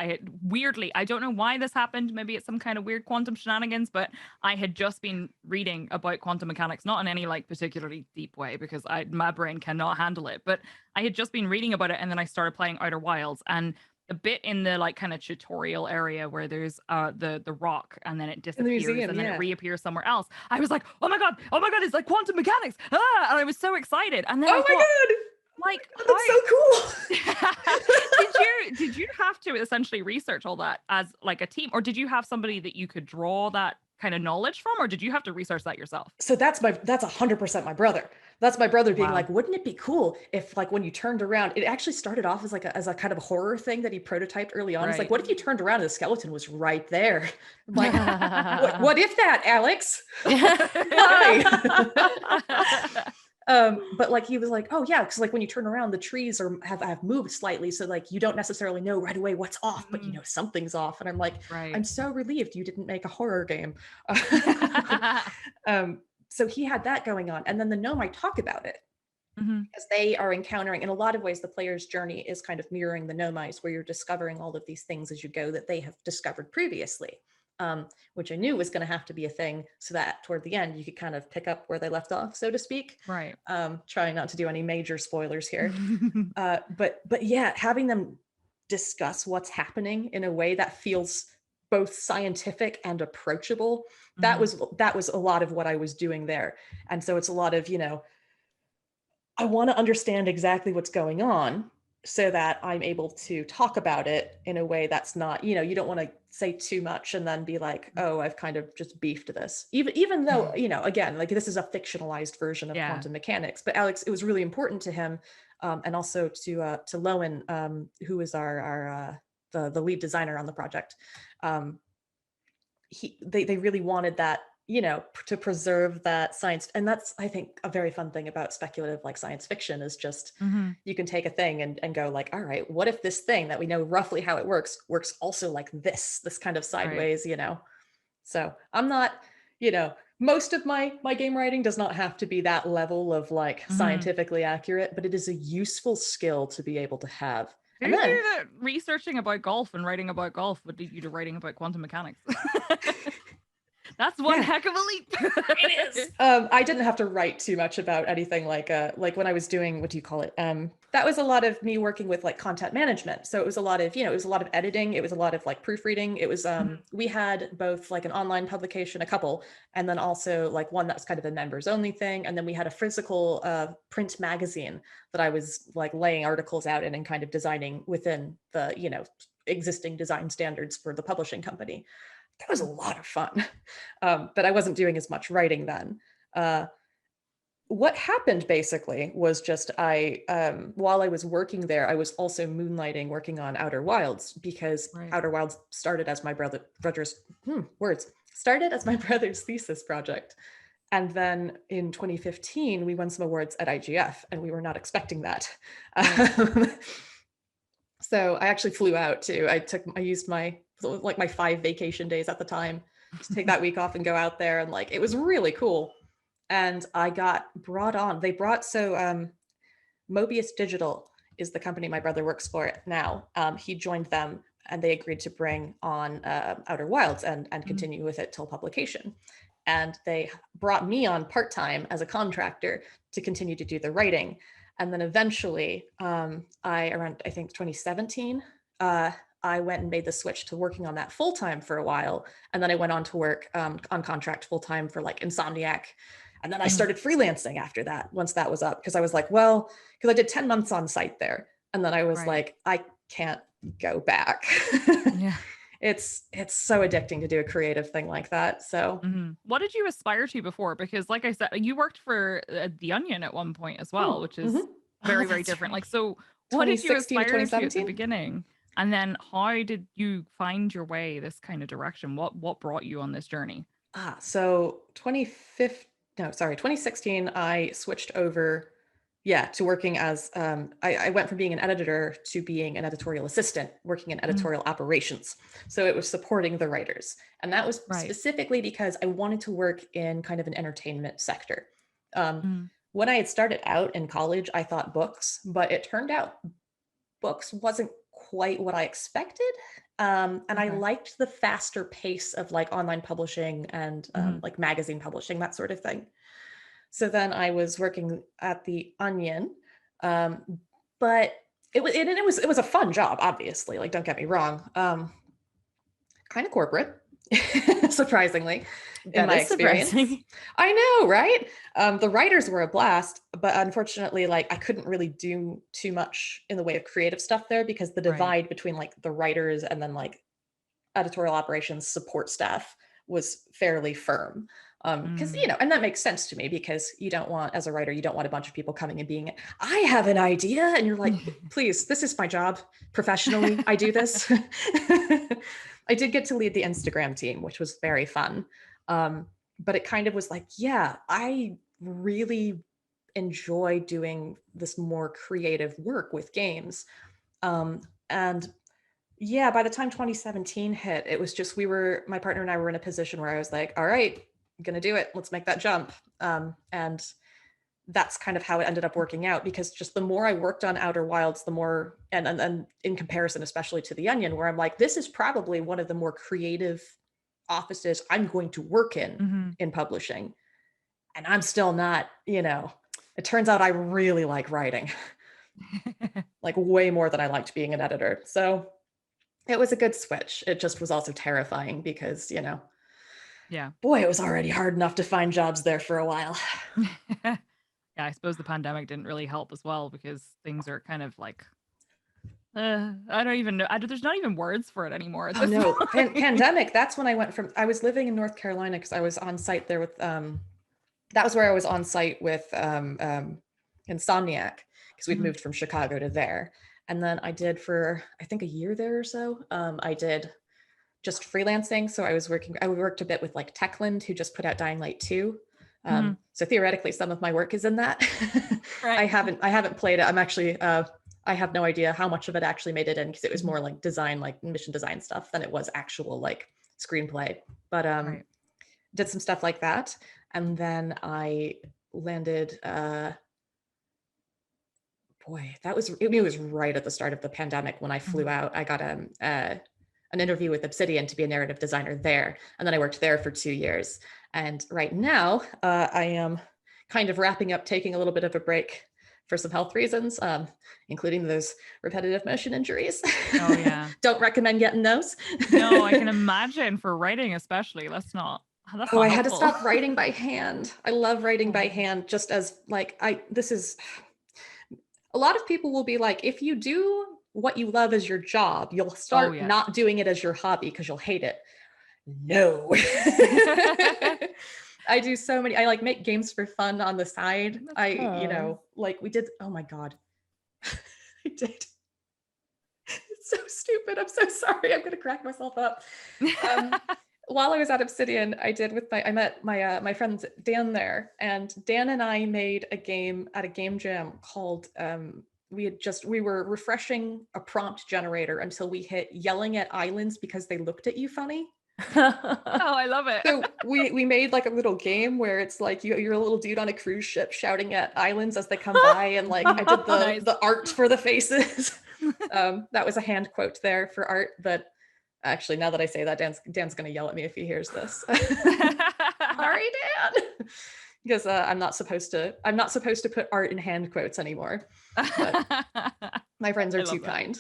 weirdly, I don't know why this happened. Maybe it's some kind of weird quantum shenanigans, but I had just been reading about quantum mechanics, not in any like particularly deep way because my brain cannot handle it, but I had just been reading about it. And then I started playing Outer Wilds, and a bit in the like kind of tutorial area where there's the rock and then it disappears museum, and then yeah. it reappears somewhere else. I was like, oh my god, it's like quantum mechanics. And I was so excited. And then oh my god, like, that's so cool. did you have to essentially research all that as like a team, or did you have somebody that you could draw that kind of knowledge from, or did you have to research that yourself? So that's 100% my brother. That's my brother being Wow. like, wouldn't it be cool if like when you turned around, it actually started off as like as a kind of horror thing that he prototyped early on. It's like, what if you turned around and the skeleton was right there? I'm like, what if that, Alex? Why? But like he was like, oh yeah, because like when you turn around, the trees have moved slightly, so like you don't necessarily know right away what's off, but you know something's off. And I'm like, I'm so relieved you didn't make a horror game. So he had that going on, and then the gnome, I talk about it because they are encountering, in a lot of ways, the player's journey is kind of mirroring the gnomize, where you're discovering all of these things as you go that they have discovered previously. Which I knew was going to have to be a thing so that toward the end you could kind of pick up where they left off, so to speak. Right. Trying not to do any major spoilers here. But yeah, having them discuss what's happening in a way that feels both scientific and approachable, that was a lot of what I was doing there. And so it's a lot of, you know, I want to understand exactly what's going on so that I'm able to talk about it in a way that's not, you know, you don't want to say too much and then be like, oh, I've kind of just beefed this. Even though, you know, again, like this is a fictionalized version of quantum mechanics, but Alex, it was really important to him, and also to Lowen, who is the lead designer on the project. They really wanted that, you know, to preserve that science. And that's, I think, a very fun thing about speculative like science fiction is just you can take a thing and go like, all right, what if this thing that we know roughly how it works also like this kind of sideways, you know? So I'm not, you know, most of my game writing does not have to be that level of like scientifically accurate, but it is a useful skill to be able to have. And then that researching about golf and writing about golf would lead you to writing about quantum mechanics. That's one heck of a leap. It is. I didn't have to write too much about anything like when I was doing, what do you call it? That was a lot of me working with like content management. So it was a lot of, you know, it was a lot of editing. It was a lot of like proofreading. It was, we had both like an online publication, a couple, and then also like one that's kind of a members only thing. And then we had a physical print magazine that I was like laying articles out in and kind of designing within the, you know, existing design standards for the publishing company. That was a lot of fun, but I wasn't doing as much writing then. What happened basically was just while I was working there, I was also moonlighting working on Outer Wilds, because Outer Wilds started as my brother's thesis project. And then in 2015, we won some awards at IGF, and we were not expecting that. So I actually flew out too. I used my 5 vacation days at the time to take that week off and go out there, and like it was really cool. And I got brought on. Mobius Digital is the company my brother works for now. He joined them, and they agreed to bring on Outer Wilds and continue with it till publication. And they brought me on part-time as a contractor to continue to do the writing. And then eventually, around I think 2017, I went and made the switch to working on that full-time for a while. And then I went on to work on contract full-time for like Insomniac. And then I started freelancing after that, once that was up, because I was like, well, because I did 10 months on site there. And then I was like, I can't go back. Yeah. It's so addicting to do a creative thing like that. So what did you aspire to before? Because like I said, you worked for The Onion at one point as well, which is very, very different. Like, so what did you aspire to at the beginning? And then how did you find your way this kind of direction? What brought you on this journey? So 2015, no, sorry, 2016, I switched over, yeah, to working as, I went from being an editor to being an editorial assistant, working in editorial operations. So it was supporting the writers. And that was Right. specifically because I wanted to work in kind of an entertainment sector. Mm. When I had started out in college, I thought books, but it turned out books wasn't quite what I expected. And I Okay. liked the faster pace of like online publishing and like magazine publishing, that sort of thing. So then I was working at the Onion, but it was a fun job, obviously. Like, don't get me wrong, kind of corporate, surprisingly, in That my is experience. surprising. I know, right? The writers were a blast, but unfortunately, like I couldn't really do too much in the way of creative stuff there because the Right. divide between like the writers and then like editorial operations support staff was fairly firm. Because you know, and that makes sense to me because you don't want, as a writer, you don't want a bunch of people coming and being, I have an idea, and you're like, please, this is my job professionally. I do this. I did get to lead the Instagram team, which was very fun. But it kind of was like, yeah, I really enjoy doing this more creative work with games. And yeah, by the time 2017 hit, it was just, my partner and I were in a position where I was like, all right, I'm going to do it. Let's make that jump. And that's kind of how it ended up working out, because just the more I worked on Outer Wilds, the more, and in comparison, especially to the Onion, where I'm like, this is probably one of the more creative offices I'm going to work in publishing. And I'm still not, you know, it turns out I really like writing, like way more than I liked being an editor. So it was a good switch. It just was also terrifying because, you know, Yeah. boy, it was already hard enough to find jobs there for a while. Yeah, I suppose the pandemic didn't really help as well because things are kind of like, I don't even know. There's not even words for it anymore. Oh no, pandemic. That's when I was living in North Carolina because I was on site there with, that was where I was on site with Insomniac because we'd moved from Chicago to there. And then I did for, I think, a year there or so. I did just freelancing. So I worked a bit with like Techland, who just put out Dying Light 2. So theoretically, some of my work is in that. Right. I haven't played it. I'm actually, I have no idea how much of it actually made it in because it was more like design, like mission design stuff than it was actual like screenplay. But did some stuff like that. And then I landed, boy, it was right at the start of the pandemic when I flew out. I got an interview with Obsidian to be a narrative designer there. And then I worked there for 2 years. And right now I am kind of wrapping up, taking a little bit of a break for some health reasons, including those repetitive motion injuries. Oh yeah. Don't recommend getting those. No, I can imagine for writing, especially. That's not I had to helpful. stop writing by hand. I love writing by hand, just as like, a lot of people will be like, if you do what you love as your job, you'll start not doing it as your hobby because you'll hate it. No. I do so many, I like make games for fun on the side. You know, like we did, oh my God. I did. It's so stupid. I'm so sorry. I'm going to crack myself up. While I was at Obsidian, I met my friend Dan there, and Dan and I made a game at a game jam called, we were refreshing a prompt generator until we hit yelling at islands because they looked at you funny. Oh, I love it. So we made like a little game where it's like you're a little dude on a cruise ship shouting at islands as they come by, and like I did the art for the faces. That was a hand quote there for art, but actually, now that I say that, Dan's going to yell at me if he hears this. Sorry, Dan, because I'm not supposed to put art in hand quotes anymore. But my friends are too kind.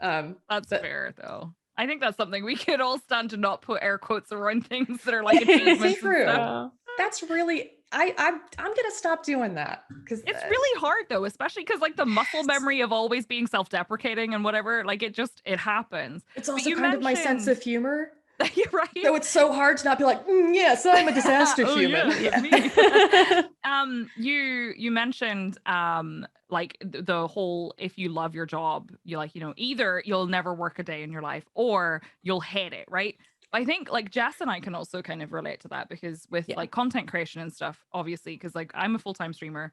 That's fair, though. I think that's something we could all stand to not put air quotes around things that are like achievements. True. That's really. I'm gonna stop doing that because it's really hard though, especially because like the muscle memory of always being self-deprecating and whatever, like it happens. It's also kind of my sense of humor. You're right. So it's so hard to not be like, yes, I'm a disaster human. You mentioned like the whole, if you love your job, you like, you know, either you'll never work a day in your life or you'll hate it, right? I think like Jess and I can also kind of relate to that, because with like content creation and stuff, obviously, because like I'm a full-time streamer,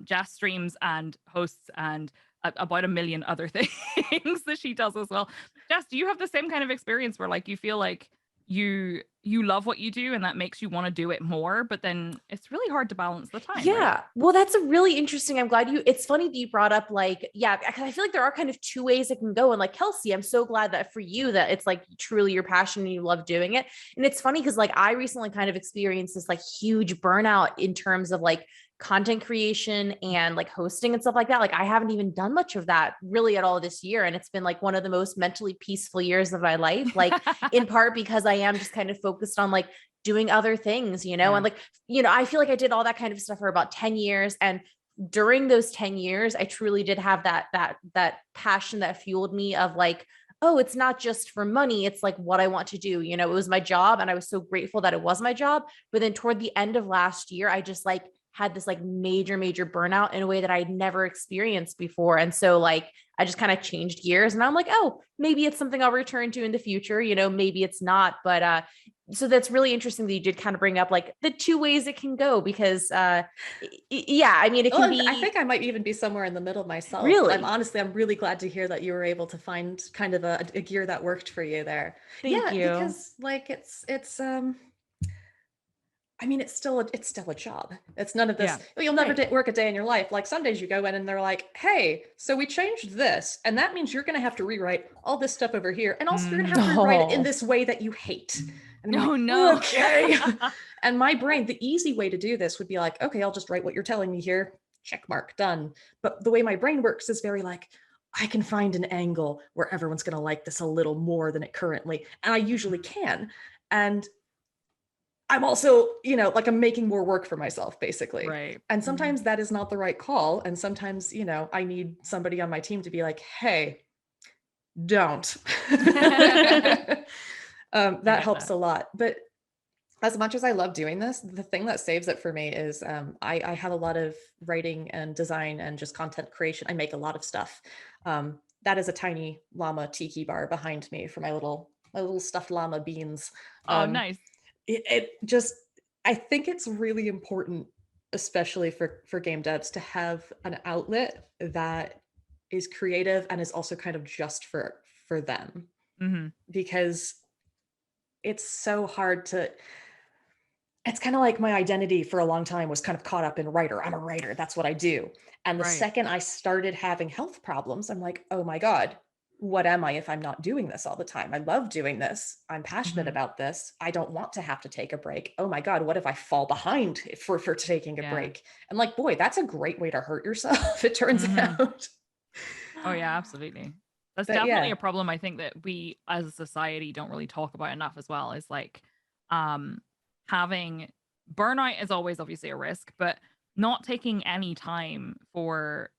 Jess streams and hosts and about a million other things that she does as well. Jess, do you have the same kind of experience where like you feel like you love what you do and that makes you want to do it more, but then it's really hard to balance the time? Yeah. Right? Well, that's a really interesting. I'm glad it's funny that you brought up like, yeah, I feel like there are kind of two ways it can go. And like Kelsey, I'm so glad that for you that it's like truly your passion and you love doing it. And it's funny because like I recently kind of experienced this like huge burnout in terms of like content creation and like hosting and stuff like that. Like I haven't even done much of that really at all this year. And it's been like one of the most mentally peaceful years of my life, like in part because I am just kind of focused on like doing other things, and like, I feel like I did all that kind of stuff for about 10 years. And during those 10 years, I truly did have that passion that fueled me of like, oh, it's not just for money. It's like what I want to do. It was my job and I was so grateful that it was my job. But then toward the end of last year, I just like had this like major burnout in a way that I'd never experienced before. And so like, I just kind of changed gears and I'm like, oh, maybe it's something I'll return to in the future. Maybe it's not, but, so that's really interesting that you did kind of bring up like the two ways it can go because, yeah, I mean, it can be. I think I might even be somewhere in the middle myself. Really? I'm really glad to hear that you were able to find kind of a gear that worked for you there. Thank you. Because like it's I mean, it's still a job. It's none of this. You'll never work a day in your life. Like some days you go in and they're like, hey, so we changed this. And that means you're going to have to rewrite all this stuff over here. And also you're going to have to rewrite it in this way that you hate. And No. Okay. And my brain, the easy way to do this would be like, okay, I'll just write what you're telling me here. Check mark, done. But the way my brain works is very like, I can find an angle where everyone's going to like this a little more than it currently. And I usually can. And I'm also, like I'm making more work for myself, basically. Right. And sometimes that is not the right call. And sometimes, I need somebody on my team to be like, hey, don't. That helps a lot. But as much as I love doing this, the thing that saves it for me is I have a lot of writing and design and just content creation. I make a lot of stuff. That is a tiny llama tiki bar behind me for my little stuffed llama beans. Oh, nice. It just, I think it's really important, especially for game devs, to have an outlet that is creative and is also kind of just for them. Because it's so hard to, it's kind of like my identity for a long time was kind of caught up in writer. I'm a writer. That's what I do. And the second I started having health problems, I'm like, oh my God, what am I if I'm not doing this all the time? I love doing this. I'm passionate about this. I don't want to have to take a break. Oh my God, what if I fall behind for taking a break? And like, boy, that's a great way to hurt yourself, it turns out. Oh yeah, absolutely. That's definitely a problem I think that we as a society don't really talk about enough as well, is like having burnout is always obviously a risk, but not taking any time for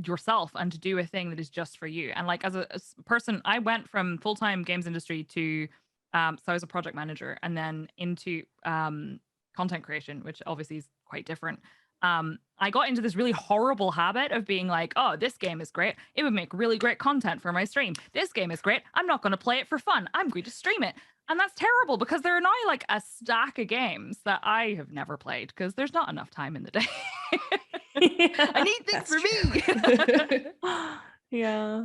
yourself and to do a thing that is just for you. And like as a person, I went from full-time games industry to so I was a project manager and then into content creation, which obviously is quite different. I got into this really horrible habit of being like, oh, this game is great. It would make really great content for my stream. This game is great. I'm not going to play it for fun. I'm going to stream it. And that's terrible because there are now like a stack of games that I have never played because there's not enough time in the day. I need things for me. Yeah.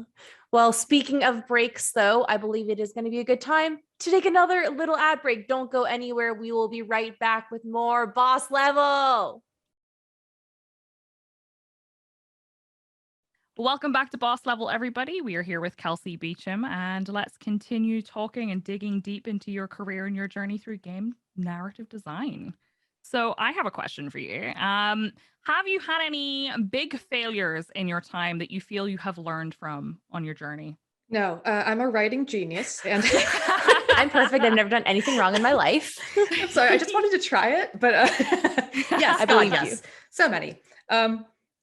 Well, speaking of breaks, though, I believe it is going to be a good time to take another little ad break. Don't go anywhere. We will be right back with more Boss Level. Welcome back to Boss Level, everybody. We are here with Kelsey Beachum, and let's continue talking and digging deep into your career and your journey through game narrative design. So I have a question for you. Have you had any big failures in your time that you feel you have learned from on your journey? No, I'm a writing genius and I'm perfect. I've never done anything wrong in my life. Sorry, I just wanted to try it, but yes, I believe you. So many.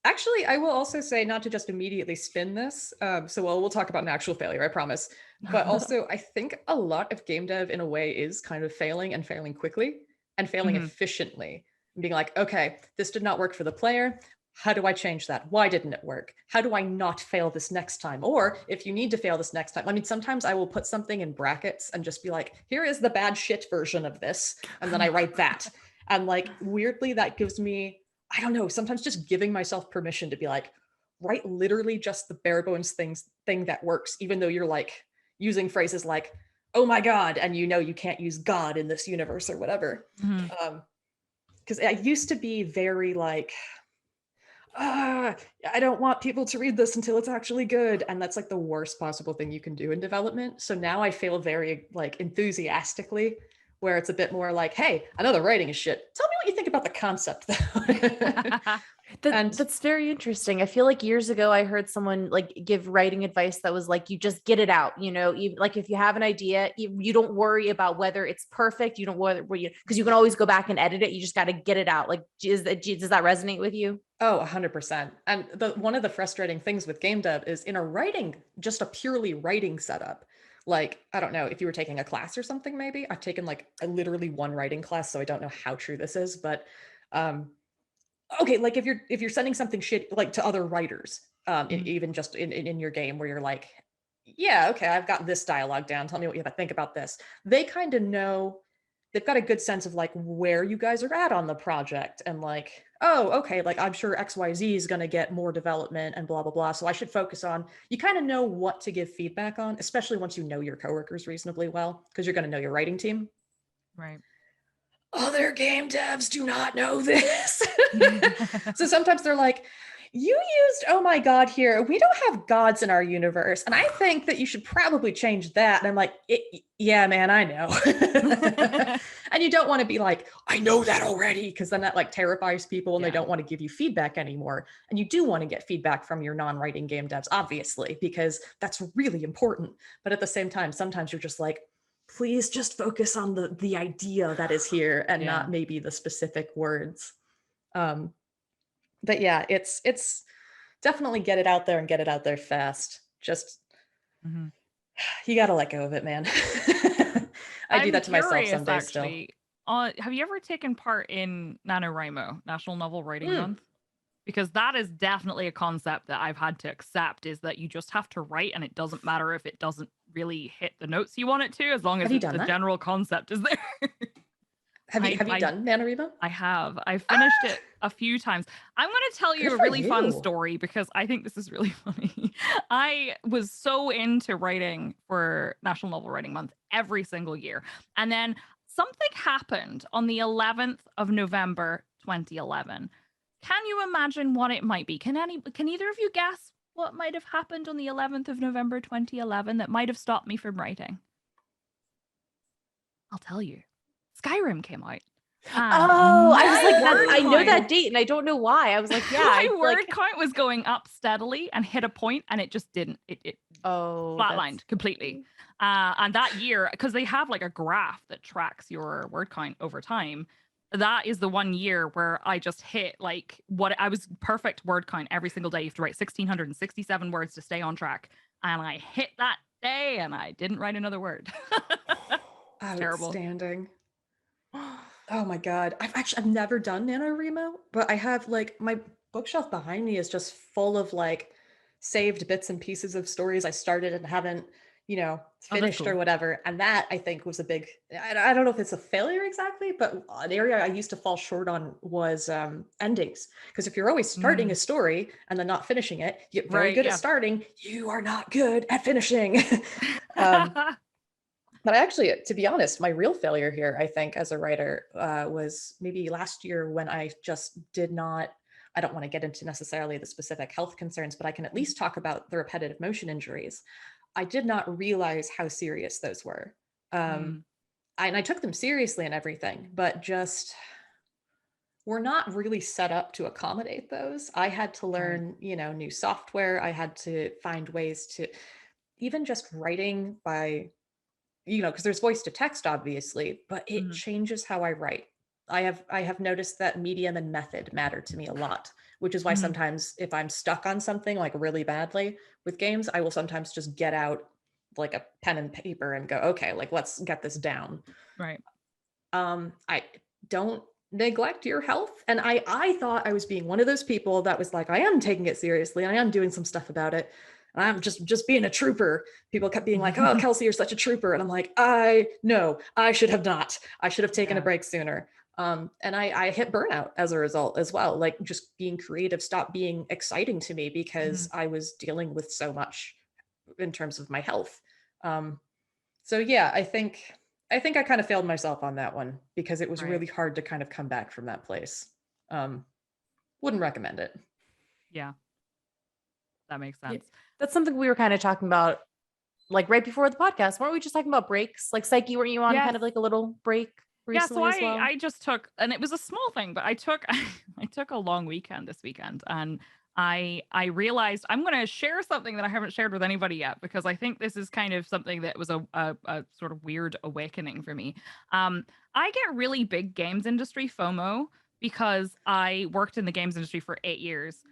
Actually, I will also say not to just immediately spin this. So we'll talk about an actual failure, I promise. But also, I think a lot of game dev in a way is kind of failing and failing quickly and failing efficiently. And being like, okay, this did not work for the player. how do I change that? Why didn't it work? How do I not fail this next time? Or if you need to fail this next time, I mean, sometimes I will put something in brackets and just be like, here is the bad shit version of this. And then I write that. And like, weirdly, that gives me, I don't know, sometimes just giving myself permission to be like, write literally just the bare bones thing that works, even though you're like using phrases like, oh my God, and you know you can't use God in this universe or whatever. Because I used to be very like, I don't want people to read this until it's actually good. And that's like the worst possible thing you can do in development. So now I feel very like enthusiastically, where it's a bit more like, hey, I know the writing is shit. Tell me what you think about the concept though. That's very interesting. I feel like years ago I heard someone like give writing advice that was like, you just get it out, even like if you have an idea, you don't worry about whether it's perfect. You don't worry because you can always go back and edit it. You just got to get it out. Like, does that resonate with you? Oh, 100%. And one of the frustrating things with game dev is in just a purely writing setup. Like, I don't know if you were taking a class or something, maybe. I've taken like literally one writing class, so I don't know how true this is, but okay, like if you're sending something shit like to other writers, even just in your game where you're like, yeah, okay, I've got this dialogue down. Tell me what you have to think about this. They kind of know, they've got a good sense of like where you guys are at on the project and like, oh, okay, like I'm sure XYZ is going to get more development and blah, blah, blah. So I should focus on, you kind of know what to give feedback on, especially once you know your coworkers reasonably well, because you're going to know your writing team. Right. Other game devs do not know this. So sometimes they're like, you used, oh my God, here, we don't have gods in our universe. And I think that you should probably change that. And I'm like, yeah, man, I know. And you don't want to be like, I know that already, because then that like terrifies people and they don't want to give you feedback anymore. And you do want to get feedback from your non-writing game devs, obviously, because that's really important. But at the same time, sometimes you're just like, please just focus on the idea that is here and not maybe the specific words. But yeah, it's definitely get it out there and get it out there fast. Just you got to let go of it, man. I do that to myself some days actually, still. Have you ever taken part in NaNoWriMo, National Novel Writing Month? Because that is definitely a concept that I've had to accept, is that you just have to write and it doesn't matter if it doesn't really hit the notes you want it to, as long as the general concept is there. Have you done NaNoWriMo? I have. I finished it a few times. I'm going to tell you a really fun story because I think this is really funny. I was so into writing for National Novel Writing Month every single year. And then something happened on the 11th of November, 2011. Can you imagine what it might be? Can either of you guess what might have happened on the 11th of November, 2011 that might have stopped me from writing? I'll tell you. Skyrim came out. I was like, I know that date and I don't know why. I was like, yeah. My word count was going up steadily and hit a point and it just didn't. It flatlined completely. And that year, because they have like a graph that tracks your word count over time, that is the one year where I just hit like what I was perfect word count every single day. You have to write 1,667 words to stay on track. And I hit that day and I didn't write another word. Terrible. Outstanding. Oh my God. I've never done NaNoWriMo, but I have like my bookshelf behind me is just full of like saved bits and pieces of stories I started and haven't, finished or whatever. And that I think was a big, I don't know if it's a failure exactly, but an area I used to fall short on was endings. Because if you're always starting a story and then not finishing it, you get very good at starting. You are not good at finishing. But actually, to be honest, my real failure here, I think, as a writer, was maybe last year when I just did not, I don't want to get into necessarily the specific health concerns, but I can at least talk about the repetitive motion injuries. I did not realize how serious those were. And I took them seriously and everything, but just were not really set up to accommodate those. I had to learn, new software. I had to find ways to, even just writing by, because there's voice to text, obviously, but it changes how I write. I have noticed that medium and method matter to me a lot, which is why sometimes if I'm stuck on something like really badly with games, I will sometimes just get out like a pen and paper and go, okay, like let's get this down. Right. I don't neglect your health. And I thought I was being one of those people that was like, I am taking it seriously. I am doing some stuff about it. And I'm just being a trooper. People kept being like, oh, Kelsey, you're such a trooper. And I'm like, no, I should have not. I should have taken a break sooner. And I hit burnout as a result as well. Like just being creative stopped being exciting to me because I was dealing with so much in terms of my health. So yeah, I think I kind of failed myself on that one because it was really hard to kind of come back from that place. Wouldn't recommend it. Yeah. That makes sense. That's something we were kind of talking about like right before the podcast. Weren't we just talking about breaks? Like Psyche, weren't you on kind of like a little break recently as well? I just took, and it was a small thing, but I took a long weekend this weekend, and I realized I'm going to share something that I haven't shared with anybody yet, because I think this is kind of something that was a sort of weird awakening for me. I get really big games industry FOMO because I worked in the games industry for 8 years.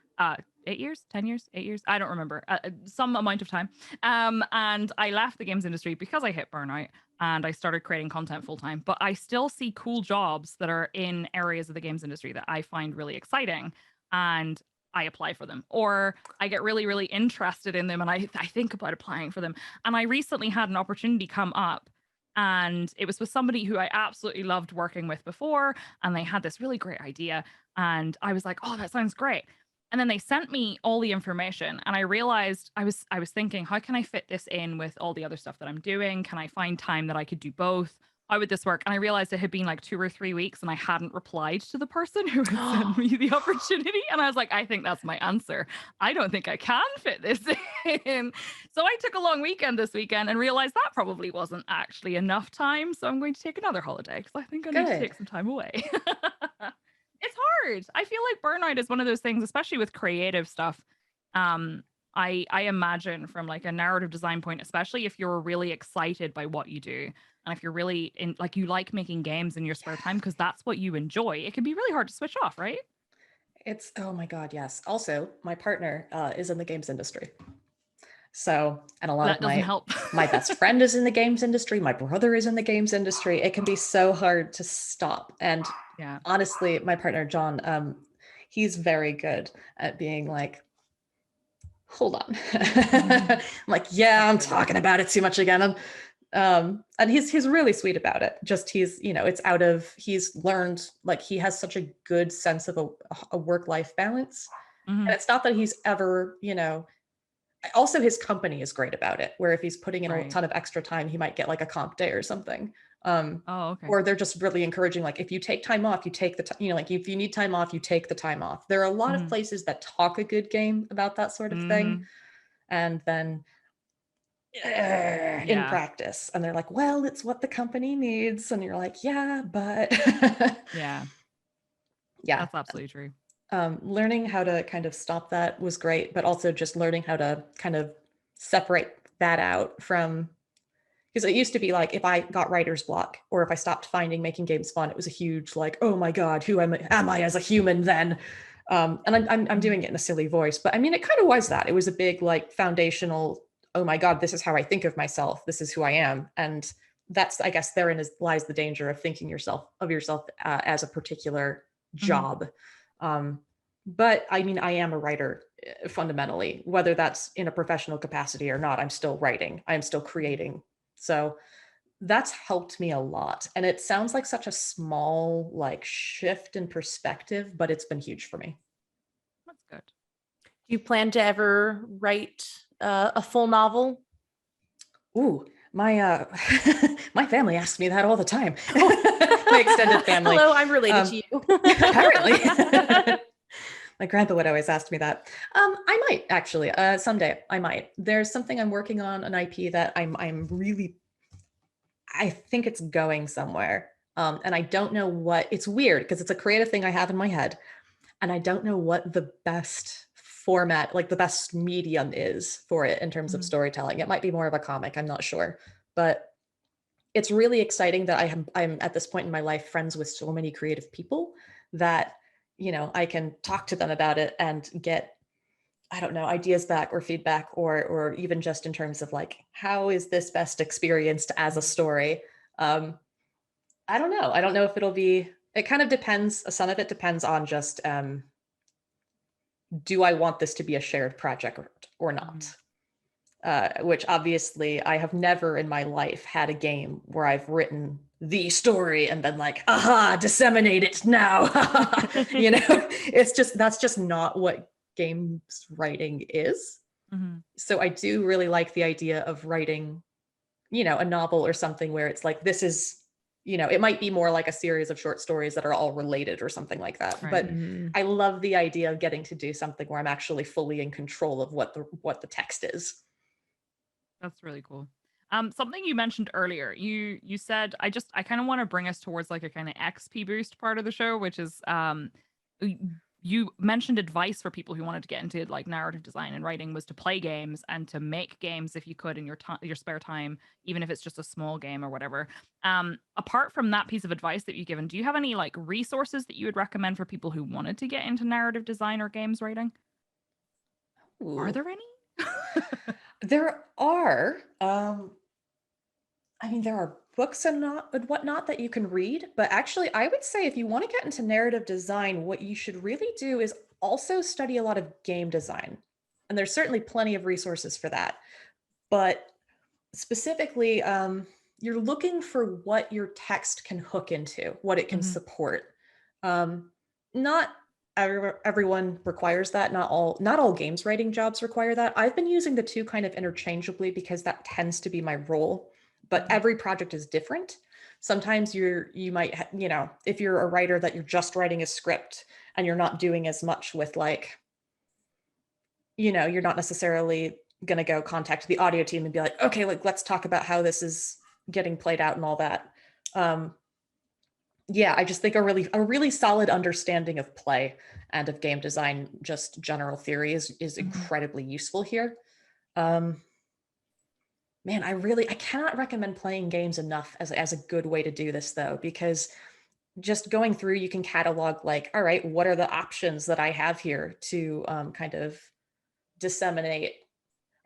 8 years, 10 years, 8 years, I don't remember, some amount of time. And I left the games industry because I hit burnout and I started creating content full time. But I still see cool jobs that are in areas of the games industry that I find really exciting, and I apply for them, or I get really, really interested in them and I think about applying for them. And I recently had an opportunity come up, and it was with somebody who I absolutely loved working with before, and they had this really great idea, and I was like, oh, that sounds great. And then they sent me all the information, and I realized I was thinking, how can I fit this in with all the other stuff that I'm doing? Can I find time that I could do both? How would this work? And I realized it had been like 2 or 3 weeks and I hadn't replied to the person who had sent me the opportunity. And I was like, I think that's my answer. I don't think I can fit this in. So I took a long weekend this weekend and realized that probably wasn't actually enough time. So I'm going to take another holiday because I think I need to take some time away. It's hard. I feel like burnout is one of those things, especially with creative stuff. I imagine from like a narrative design point, especially if you're really excited by what you do, and if you're really in, like, you like making games in your spare time because that's what you enjoy, it can be really hard to switch off, right? It's, oh my God, yes. Also, my partner is in the games industry. So, and a lot of my best friend is in the games industry. My brother is in the games industry. It can be so hard to stop. And honestly, my partner, John, he's very good at being like, hold on. I'm like, yeah, I'm talking about it too much again. And he's really sweet about it. Just he's learned, like, he has such a good sense of a work-life balance. And it's not that he's ever, also his company is great about it, where if he's putting in a ton of extra time, he might get like a comp day or something. Or they're just really encouraging, like, if you take time off, you take the time, like, if you need time off, you take the time off. There are a lot of places that talk a good game about that sort of thing. And then in practice, and they're like, well, it's what the company needs. And you're like, yeah, but yeah, that's absolutely true. Learning how to kind of stop that was great, but also just learning how to kind of separate that out from, because it used to be like, if I got writer's block or if I stopped finding making games fun, it was a huge like, oh my God, who am I as a human then? And I'm doing it in a silly voice, but I mean, it kind of was that. It was a big like foundational, oh my God, this is how I think of myself. This is who I am. And that's, I guess, therein lies the danger of thinking of yourself as a particular job. But I mean, I am a writer fundamentally, whether that's in a professional capacity or not. I'm still writing. I'm still creating. So that's helped me a lot. And it sounds like such a small like shift in perspective, but it's been huge for me. That's good. Do you plan to ever write a full novel? Ooh, my my family asks me that all the time. My extended family. Hello, I'm related to you. Apparently. My grandpa would always ask me that. I might actually, someday I might. There's something I'm working on, an IP that I'm really, I think it's going somewhere. And I don't know what, it's weird because it's a creative thing I have in my head. And I don't know what the best format, like the best medium is for it in terms of storytelling. It might be more of a comic, I'm not sure. But it's really exciting that I'm at this point in my life friends with so many creative people that, I can talk to them about it and get, I don't know, ideas back or feedback, or even just in terms of like, how is this best experienced as a story? I don't know. I don't know if it'll be It kind of depends. Some of it depends on just, do I want this to be a shared project or not? Which obviously I have never in my life had a game where I've written the story and been like, aha, disseminate it now. That's just not what games writing is. So I do really like the idea of writing, a novel or something where it's like, this is, it might be more like a series of short stories that are all related or something like that. Right. But I love the idea of getting to do something where I'm actually fully in control of what the text is. That's really cool. Something you mentioned earlier, you said, I kind of want to bring us towards like a kind of XP boost part of the show, which is you mentioned advice for people who wanted to get into like narrative design and writing was to play games and to make games if you could in your spare time, even if it's just a small game or whatever. Apart from that piece of advice that you've given, do you have any like resources that you would recommend for people who wanted to get into narrative design or games writing? Ooh. Are there any? There are. There are books and whatnot that you can read, but actually I would say if you want to get into narrative design, what you should really do is also study a lot of game design. And there's certainly plenty of resources for that. But specifically, you're looking for what your text can hook into, what it can support. Not everyone requires that. Not all games writing jobs require that. I've been using the two kind of interchangeably because that tends to be my role. But every project is different. Sometimes you might, if you're a writer that you're just writing a script and you're not doing as much with like, you're not necessarily going to go contact the audio team and be like, okay, like, let's talk about how this is getting played out and all that. I just think a really solid understanding of play and of game design, just general theory is incredibly useful here. Man, I cannot recommend playing games enough as a good way to do this though, because just going through, you can catalog like, all right, what are the options that I have here to kind of disseminate?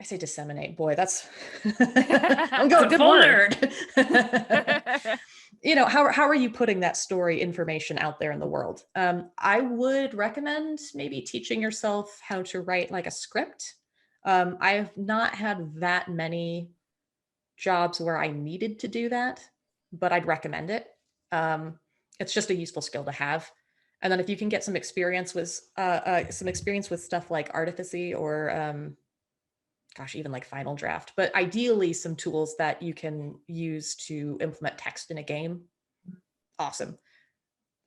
I say disseminate, boy, that's, I'm going good word. How are you putting that story information out there in the world? I would recommend maybe teaching yourself how to write like a script. I have not had that many jobs where I needed to do that, but I'd recommend it. It's just a useful skill to have. And then if you can get some experience with stuff like Artifice or even like Final Draft, but ideally some tools that you can use to implement text in a game. Awesome.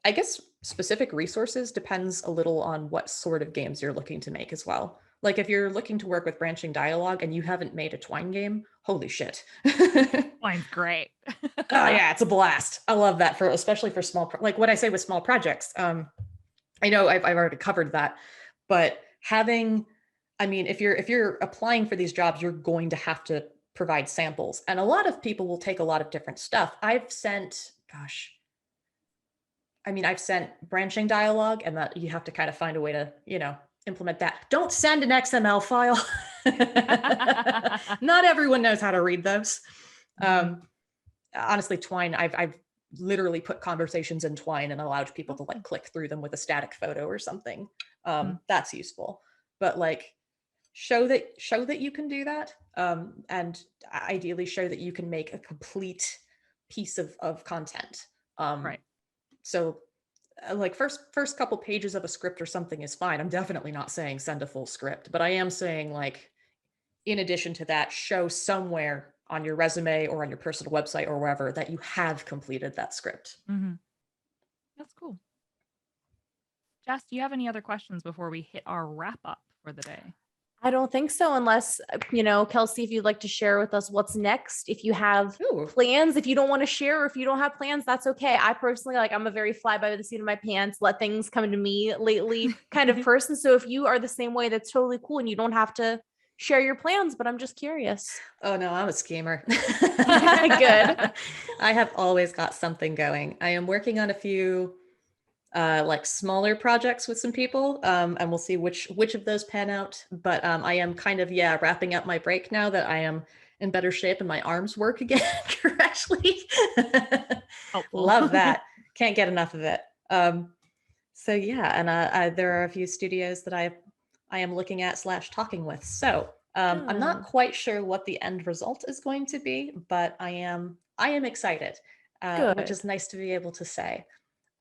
I guess specific resources depends a little on what sort of games you're looking to make as well. Like if you're looking to work with branching dialogue and you haven't made a Twine game, holy shit. Twine's great. Oh yeah, it's a blast. I love that especially for small, like what I say with small projects. I know I've already covered that, but if you're applying for these jobs, you're going to have to provide samples. And a lot of people will take a lot of different stuff. I've sent branching dialogue, and that you have to kind of find a way to, implement that. Don't send an XML file. Not everyone knows how to read those. Honestly, Twine, I've literally put conversations in Twine and allowed people to like click through them with a static photo or something. That's useful. But like show that you can do that. And ideally show that you can make a complete piece of content. Right. So like first couple pages of a script or something is fine. I'm definitely not saying send a full script, but I am saying like, in addition to that, show somewhere on your resume or on your personal website or wherever that you have completed that script. That's cool. Jess, do you have any other questions before we hit our wrap up for the day? I don't think so, unless, Kelsey, if you'd like to share with us what's next, if you have plans, if you don't want to share, or if you don't have plans, that's okay. I personally, I'm a very fly by the seat of my pants, let things come to me lately kind of person. So if you are the same way, that's totally cool. And you don't have to share your plans, but I'm just curious. Oh no, I'm a schemer. Good. I have always got something going. I am working on a few like smaller projects with some people, and we'll see which of those pan out. But I am kind of wrapping up my break now that I am in better shape and my arms work again correctly. Love that. Can't get enough of it. So yeah, and there are a few studios that I am looking at / talking with. So I'm not quite sure what the end result is going to be, but I am excited, which is nice to be able to say.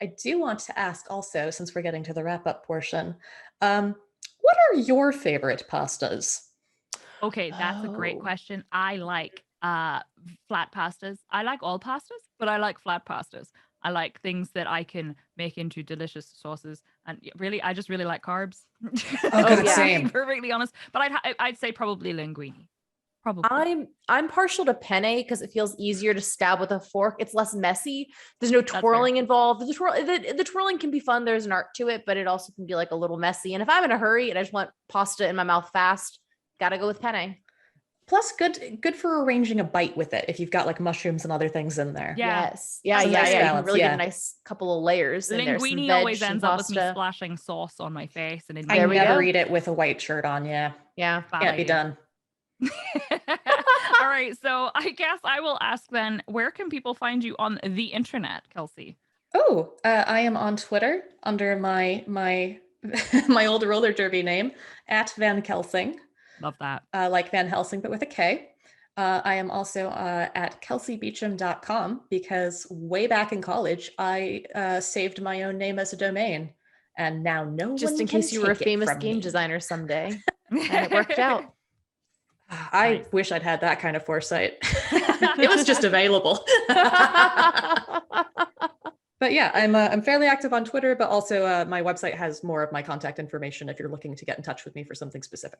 I do want to ask also, since we're getting to the wrap up portion, what are your favorite pastas? Okay, that's a great question. I like flat pastas. I like all pastas, but I like flat pastas. I like things that I can make into delicious sauces, and really, I just really like carbs. Oh God, To same. be perfectly honest, but I'd say probably linguine. Probably. I'm partial to penne because it feels easier to stab with a fork. It's less messy. There's no twirling involved. The twirling can be fun. There's an art to it, but it also can be like a little messy. And if I'm in a hurry and I just want pasta in my mouth fast, gotta go with penne. Plus, good for arranging a bite with it if you've got like mushrooms and other things in there. Yes. Yeah. You can really get a nice couple of layers in there. Linguine always ends up with me splashing sauce on my face, and I never eat it with a white shirt on. Yeah. Can't be done. All right, so I guess I will ask then, where can people find you on the internet, Kelsey? Oh, I am on Twitter under my my old roller derby name @VanKelsing. Love that. Like Van Helsing, but with a K. I am also at kelseybeachum.com because way back in college, I saved my own name as a domain, and now no one just in case you were a famous game designer someday, and it worked out. I wish I'd had that kind of foresight. It was just available. But yeah, I'm fairly active on Twitter, but also my website has more of my contact information if you're looking to get in touch with me for something specific.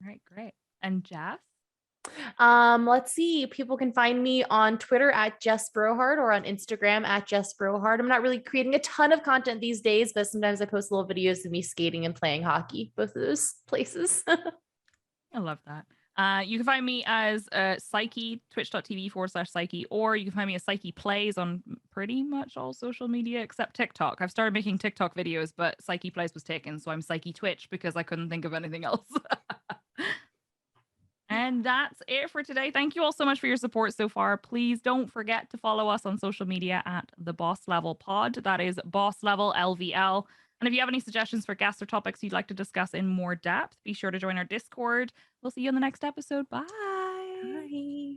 All right, great. And Jess? Let's see. People can find me on Twitter at Jess Brohard or on Instagram at Jess Brohard. I'm not really creating a ton of content these days, but sometimes I post little videos of me skating and playing hockey, both of those places. I love that. You can find me as Psyche, twitch.tv/Psyche, or you can find me as Psyche Plays on pretty much all social media except TikTok. I've started making TikTok videos, but Psyche Plays was taken, so I'm Psyche Twitch because I couldn't think of anything else. And that's it for today. Thank you all so much for your support so far. Please don't forget to follow us on social media at The Boss Level Pod. That is Boss Level LVL. And if you have any suggestions for guests or topics you'd like to discuss in more depth, be sure to join our Discord. We'll see you in the next episode. Bye. Bye.